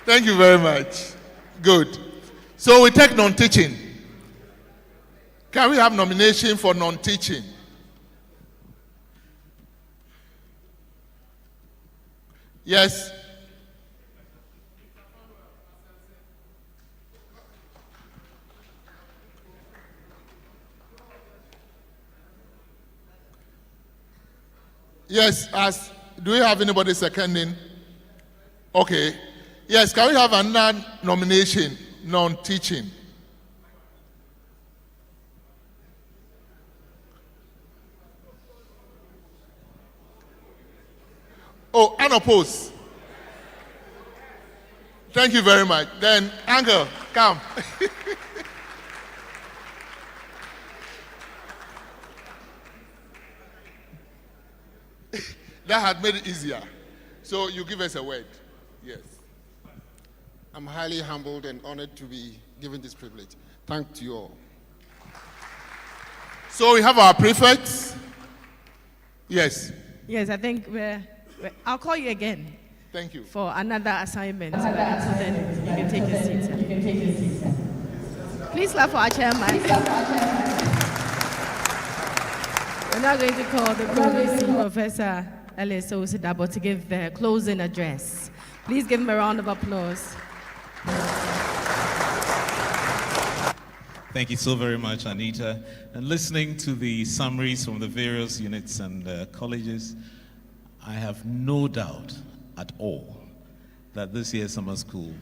[SPEAKER 11] Thank you very much. Good. So we take non-teaching. Can we have nomination for non-teaching? Yes. Yes, do we have anybody seconding? Okay. Yes, can we have another nomination, non-teaching? Oh, unopposed. Thank you very much. Then, Uncle, come. That had made it easier. So you give us a word. Yes.
[SPEAKER 3] I'm highly humbled and honored to be given this privilege. Thank you all.
[SPEAKER 11] So we have our prefects. Yes.
[SPEAKER 2] Yes, I think I'll call you again.
[SPEAKER 11] Thank you.
[SPEAKER 2] For another assignment. So then you can take your seat. Please clap for our chairman. We're now going to call the Provost, Professor L.S.O. Sidabo, to give the closing address. Please give him a round of applause.
[SPEAKER 12] Thank you so very much, Anita. And listening to the summaries from the various units and colleges, I have no doubt at all that this year's summer school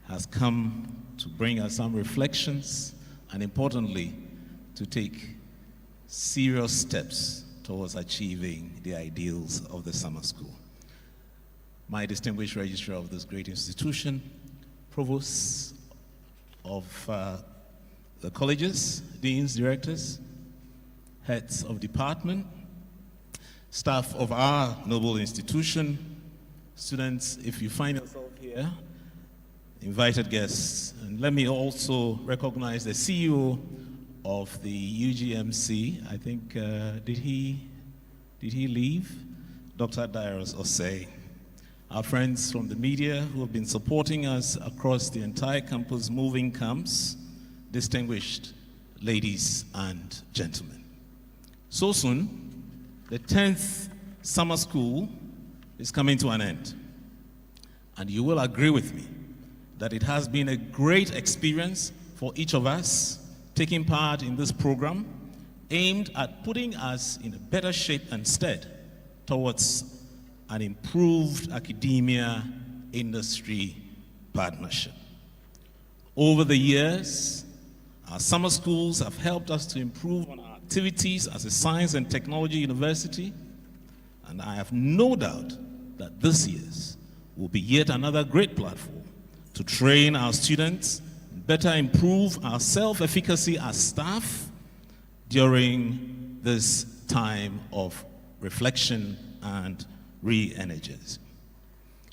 [SPEAKER 12] has come to bring us some reflections and, importantly, to take serious steps towards achieving the ideals of the summer school. My distinguished registrar of this great institution, provosts of the colleges, deans, directors, heads of department, staff of our noble institution, students, if you find yourself here, invited guests. And let me also recognize the CEO of the UGMC. I think, did he leave? Dr. Dairos Osei. Our friends from the media who have been supporting us across the entire campus, moving camps, distinguished ladies and gentlemen. So soon, the 10th summer school is coming to an end. And you will agree with me that it has been a great experience for each of us taking part in this program aimed at putting us in a better shape and stead towards an improved academia-industry partnership. Over the years, our summer schools have helped us to improve on our activities as a science and technology university, and I have no doubt that this year's will be yet another great platform to train our students, better improve our self-efficacy as staff during this time of reflection and re-energizing.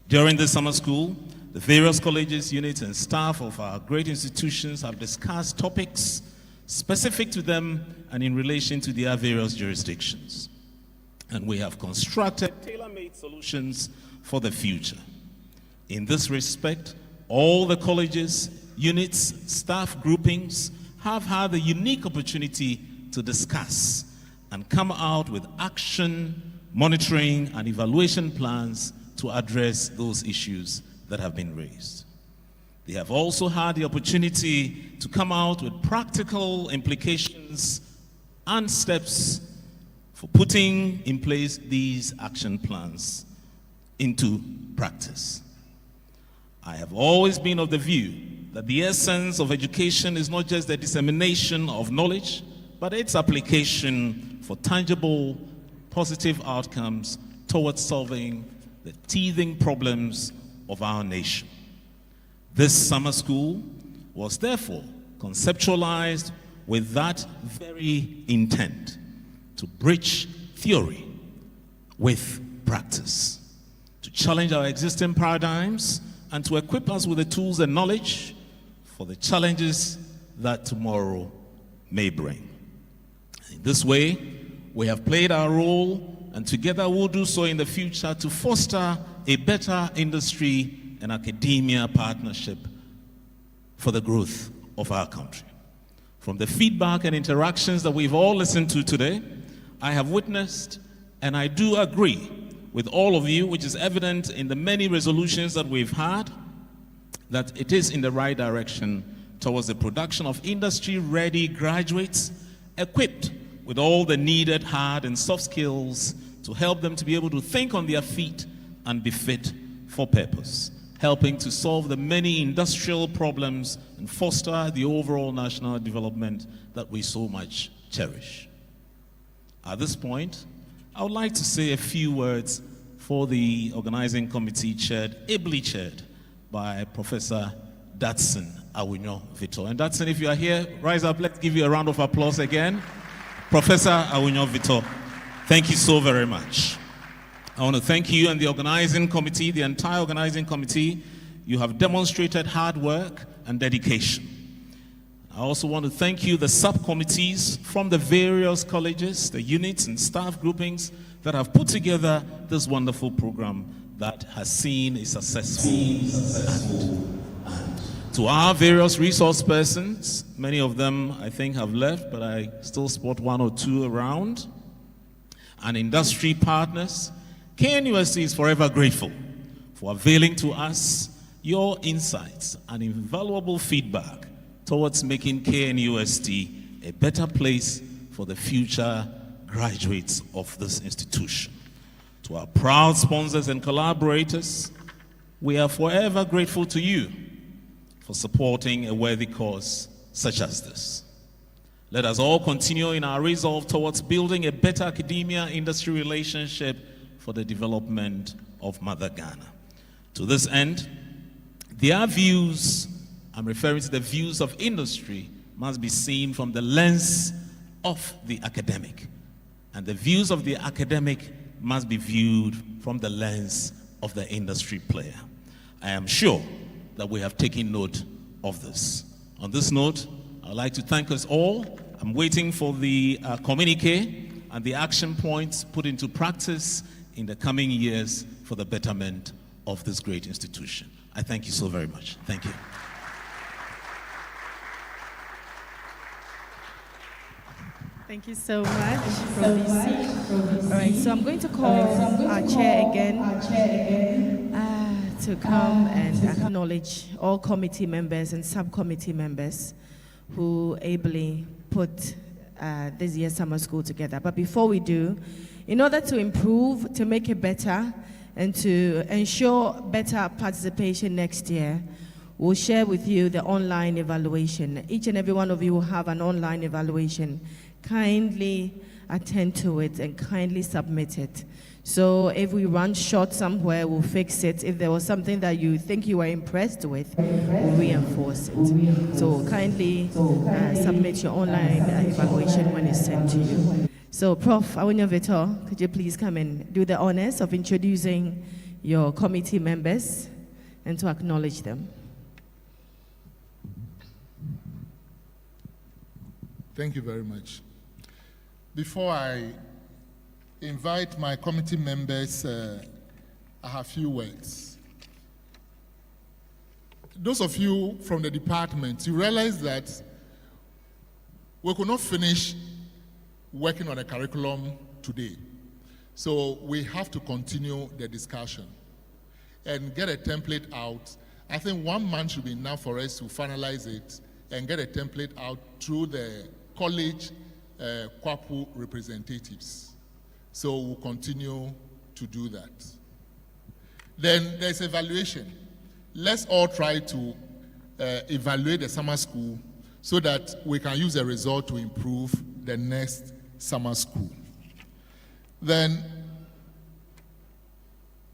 [SPEAKER 12] During this summer school, the various colleges, units, and staff of our great institutions have discussed topics specific to them and in relation to their various jurisdictions. And we have constructed tailor-made solutions for the future. In this respect, all the colleges, units, staff groupings have had the unique opportunity to discuss and come out with action, monitoring, and evaluation plans to address those issues that have been raised. They have also had the opportunity to come out with practical implications and steps for putting in place these action plans into practice. I have always been of the view that the essence of education is not just the dissemination of knowledge, but its application for tangible, positive outcomes towards solving the teething problems of our nation. This summer school was therefore conceptualized with that very intent, to bridge theory with practice, to challenge our existing paradigms and to equip us with the tools and knowledge for the challenges that tomorrow may bring. In this way, we have played our role, and together we'll do so in the future to foster a better industry and academia partnership for the growth of our country. From the feedback and interactions that we've all listened to today, I have witnessed, and I do agree with all of you, which is evident in the many resolutions that we've had, that it is in the right direction towards the production of industry-ready graduates equipped with all the needed hard and soft skills to help them to be able to think on their feet and be fit for purpose, helping to solve the many industrial problems and foster the overall national development that we so much cherish. At this point, I would like to say a few words for the organizing committee ably chaired by Professor Datsun Awunyo Vito. And Datsun, if you are here, rise up, let's give you a round of applause again. Professor Awunyo Vito, thank you so very much. I want to thank you and the organizing committee, the entire organizing committee. You have demonstrated hard work and dedication. I also want to thank you, the subcommittees from the various colleges, the units and staff groupings that have put together this wonderful program that has seen a successful end. To our various resource persons, many of them I think have left, but I still spot one or two around, and industry partners, KNUST is forever grateful for availing to us your insights and invaluable feedback towards making KNUST a better place for the future graduates of this institution. To our proud sponsors and collaborators, we are forever grateful to you for supporting a worthy cause such as this. Let us all continue in our resolve towards building a better academia-industry relationship for the development of Mother Ghana. To this end, their views, I'm referring to the views of industry, must be seen from the lens of the academic. And the views of the academic must be viewed from the lens of the industry player. I am sure that we have taken note of this. On this note, I'd like to thank us all. I'm waiting for the communique and the action points put into practice in the coming years for the betterment of this great institution. I thank you so very much. Thank you.
[SPEAKER 2] Thank you so much, Prof. All right, so I'm going to call our chair again to come and acknowledge all committee members and subcommittee members who ably put this year's summer school together. But before we do, in order to improve, to make it better, and to ensure better participation next year, we'll share with you the online evaluation. Each and every one of you will have an online evaluation. Kindly attend to it and kindly submit it. So if we run short somewhere, we'll fix it. If there was something that you think you were impressed with, we'll reinforce it. So kindly submit your online evaluation when it's sent to you. So Prof. Awunyo Vito, could you please come and do the honors of introducing your committee members and to acknowledge them.
[SPEAKER 11] Thank you very much. Before I invite my committee members, I have a few words. Those of you from the department, you realize that we could not finish working on a curriculum today. So we have to continue the discussion and get a template out. I think 1 month should be enough for us to finalize it and get a template out through the college Kwapu representatives. So we'll continue to do that. Then there's evaluation. let's all try to evaluate the summer school so that we can use the result to improve the next summer school. Then,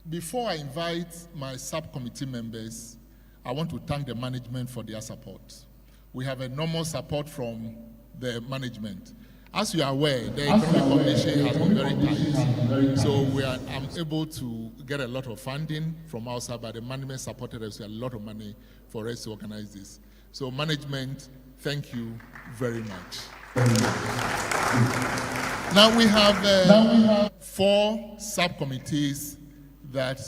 [SPEAKER 11] before I invite my subcommittee members, I want to thank the management for their support. We have enormous support from the management. As you are aware, the economic condition has been very tight. So I'm able to get a lot of funding from outside, but the management supported us with a lot of money for us to organize this. So management, thank you very much. Now we have 4 subcommittees that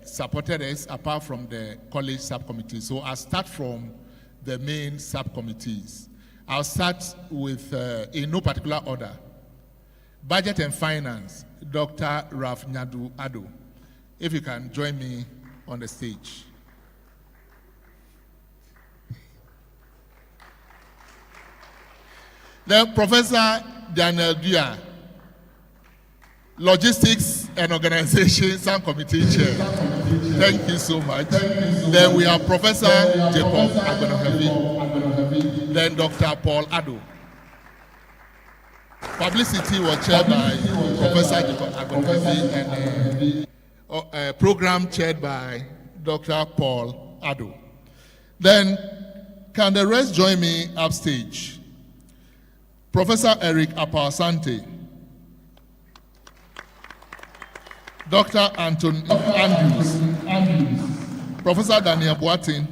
[SPEAKER 11] supported us apart from the college subcommittee. So I'll start from the main subcommittees. I'll start with, in no particular order, Budget and Finance, Dr. Ralph Nyadu Ado. If you can join me on the stage. Then Professor Daniel Dua, Logistics and Organization Subcommittee Chair. Thank you so much. Then we have Professor Jacob Agbonohavi. Then Dr. Paul Ado. Publicity was chaired by Professor Jacob Agbonohavi and program chaired by Dr. Paul Ado. Then can the rest join me upstage? Professor Eric Apasante. Dr. Anton Andrews, Professor Daniel Boatin,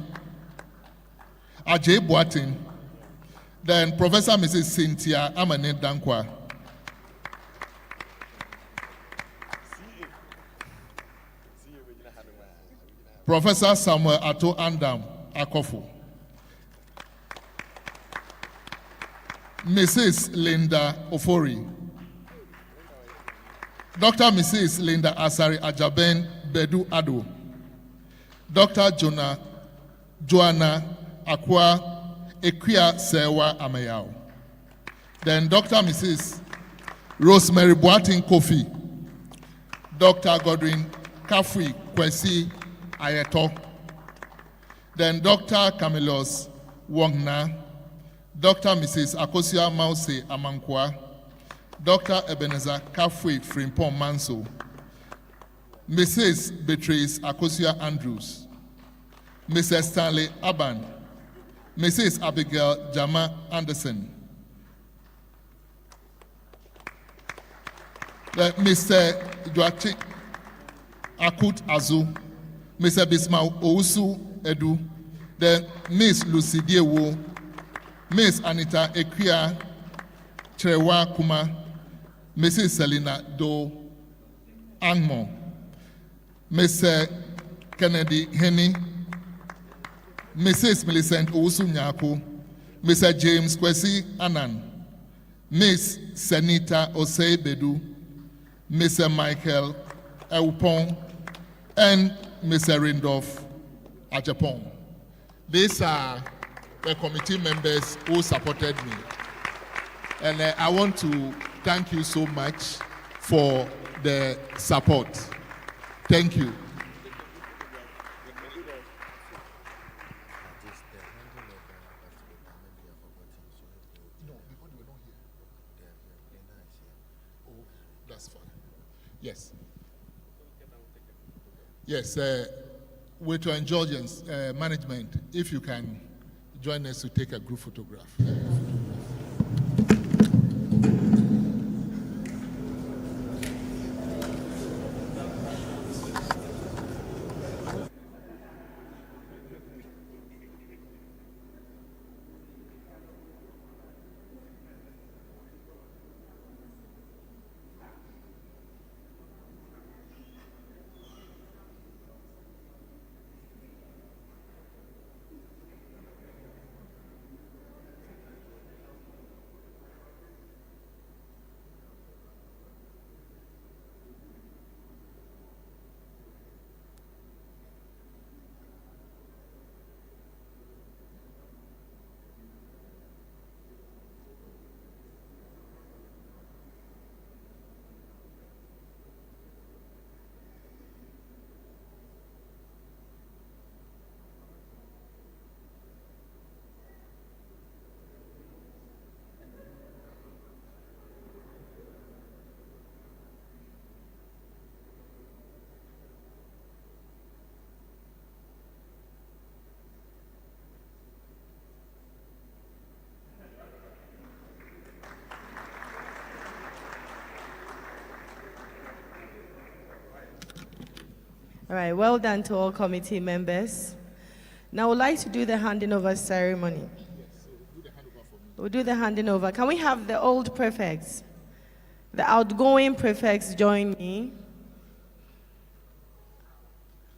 [SPEAKER 11] Ajay Boatin, then Professor Mrs. Cynthia Amane Dankwa, Professor Samuel Ato Andam Akofo, Mrs. Linda Ofori, Dr. Mrs. Linda Asari Ajaben Bedu Ado, Dr. Joanna Akwa Ekwia Sewa Amayao, then Dr. Mrs. Rosemary Boatin Kofi, Dr. Godwin Kafui Kwesi Ayeto, then Dr. Camillus Wongna, Dr. Mrs. Akosia Mause Amankwa, Dr. Ebenezer Kafui Frimpong Manso, Mrs. Beatrice Akosia Andrews, Mrs. Stanley Aban, Mrs. Abigail Jama Anderson, Mr. Joachi Akut Azu, Mr. Bisma Ousu Edu, then Miss Lucy Diewo, Miss Anita Ekwia Trewa Kuma, Mrs. Selina Do Angmo, Mr. Kennedy Henny, Mrs. Millicent Ousu Nyaku, Mr. James Kwesi Anan, Miss Senita Osei Bedu, Mr. Michael Eupong, and Mr. Rindolph Ajapong. These are the committee members who supported me. And I want to thank you so much for the support. Thank you. That's fine. Yes. Yes. With your indulgence, management, if you can join us to take a group photograph.
[SPEAKER 2] All right, well done to all committee members. Now, I would like to do the handing over ceremony. We'll do the handing over. Can we have the old prefects, the outgoing prefects join me?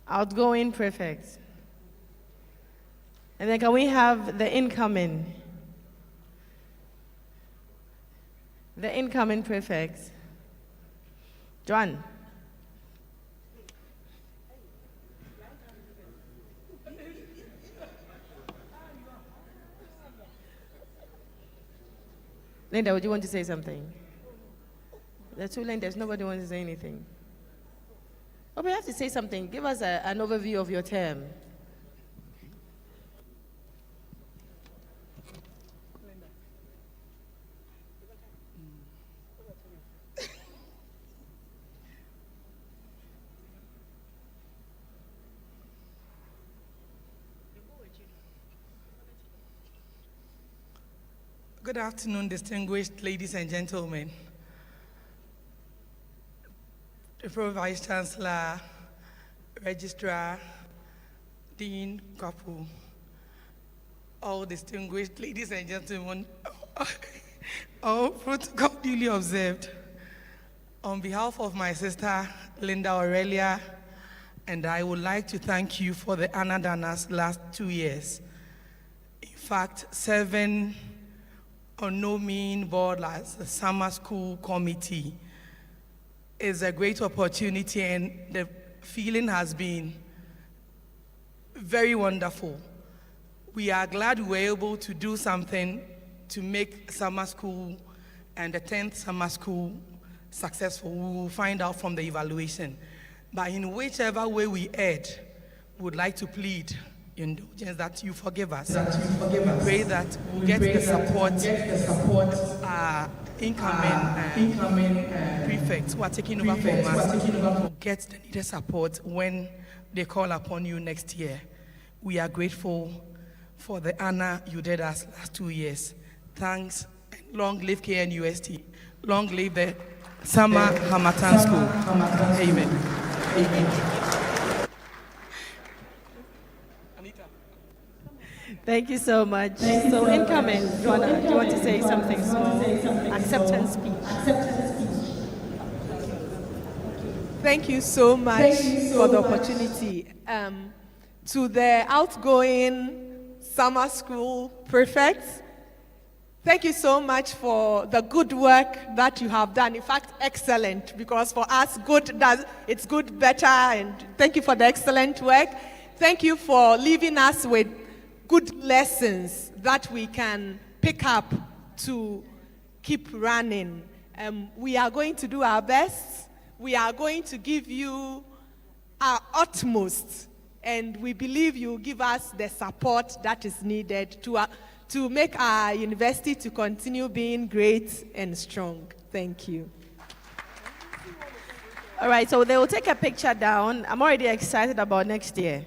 [SPEAKER 2] Outgoing prefects. And then can we have the incoming? The incoming prefects. Joan. Linda, would you want to say something? There are two Lindas, nobody wants to say anything. Oh, we have to say something. Give us an overview of your term.
[SPEAKER 13] Good afternoon, distinguished ladies and gentlemen. The Pro Vice Chancellor, Registrar, Dean Kapu, all distinguished ladies and gentlemen, all protocol duly observed. On behalf of my sister, Linda Aurelia, and I would like to thank you for the honor done us last 2 years. In fact, 7 on no mean board as the summer school committee is a great opportunity, and the feeling has been very wonderful. We are glad we were able to do something to make summer school and the 10th summer school successful. We will find out from the evaluation. But in whichever way we erred, we would like to plead indulgence that you forgive us. We pray that we'll get the support, incoming prefects who are taking over from us will get the needed support when they call upon you next year. We are grateful for the honor you did us last 2 years. Thanks, and long live KNUST. Long live the Summer Hamatan School. Amen. Amen.
[SPEAKER 2] Thank you so much. So incoming, Joanna, do you want to say something small? Acceptance speech.
[SPEAKER 9] Thank you so much for the opportunity. To the outgoing summer school prefects, thank you so much for the good work that you have done. In fact, excellent, because for us, it's good, better, and thank you for the excellent work. Thank you for leaving us with good lessons that we can pick up to keep running. We are going to do our best. We are going to give you our utmost, and we believe you will give us the support that is needed to make our university to continue being great and strong. Thank you.
[SPEAKER 2] All right, so they will take a picture down. I'm already excited about next year.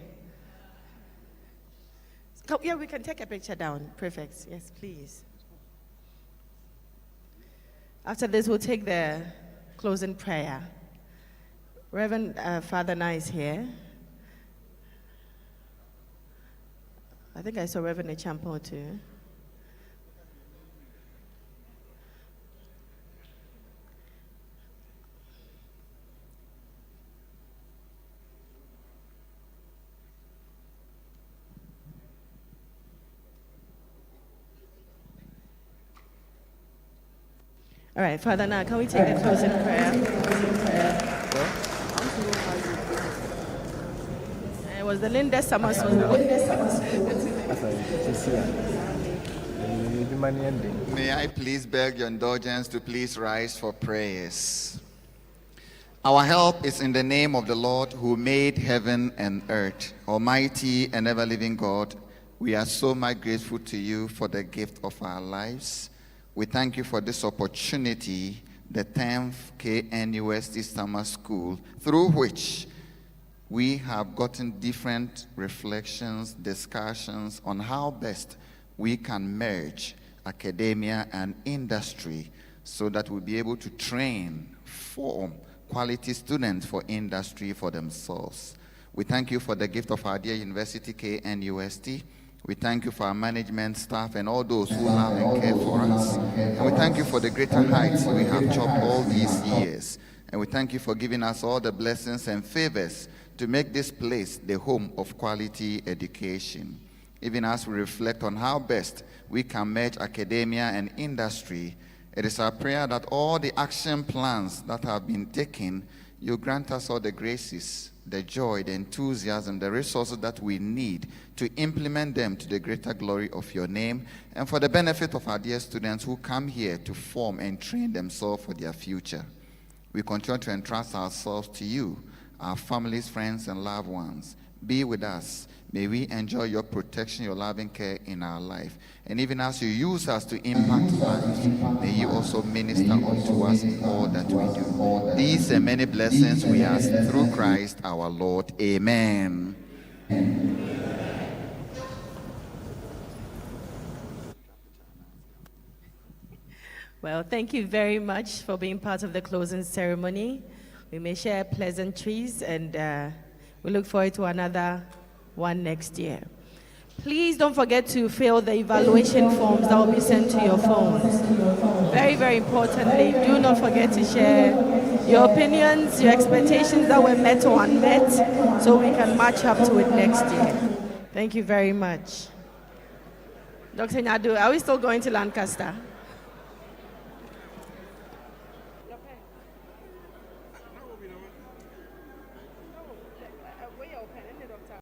[SPEAKER 2] Yeah, we can take a picture down. Perfect. Yes, please. After this, we'll take the closing prayer. Reverend Father Na is here. I think I saw Reverend Echampo too. All right, Father Na, can we take the closing prayer? It was the Linda Summer School.
[SPEAKER 14] May I please beg your indulgence to please rise for prayers. Our help is in the name of the Lord who made heaven and earth. Almighty and ever-living God, we are so much grateful to you for the gift of our lives. We thank you for this opportunity, the 10th KNUST Summer School, through which we have gotten different reflections, discussions on how best we can merge academia and industry so that we'll be able to train, form quality students for industry for themselves. We thank you for the gift of our dear university, KNUST. We thank you for our management staff and all those who love and care for us. And we thank you for the greater heights we have chopped all these years. And we thank you for giving us all the blessings and favors to make this place the home of quality education. Even as we reflect on how best we can merge academia and industry, it is our prayer that all the action plans that have been taken, you grant us all the graces, the joy, the enthusiasm, the resources that we need to implement them to the greater glory of your name and for the benefit of our dear students who come here to form and train themselves for their future. We continue to entrust ourselves to you, our families, friends, and loved ones. Be with us. May we enjoy your protection, your loving care in our life. And even as you use us to impact lives, may you also minister unto us in all that we do. These and many blessings we ask through Christ our Lord. Amen.
[SPEAKER 2] Well, thank you very much for being part of the closing ceremony. We may share pleasantries, and we look forward to another one next year. Please don't forget to fill the evaluation forms that will be sent to your phones. Very, very importantly, do not forget to share your opinions, your expectations that were met or unmet, so we can match up to it next year. Thank you very much. Dr. Nyadu, are we still going to Lancaster?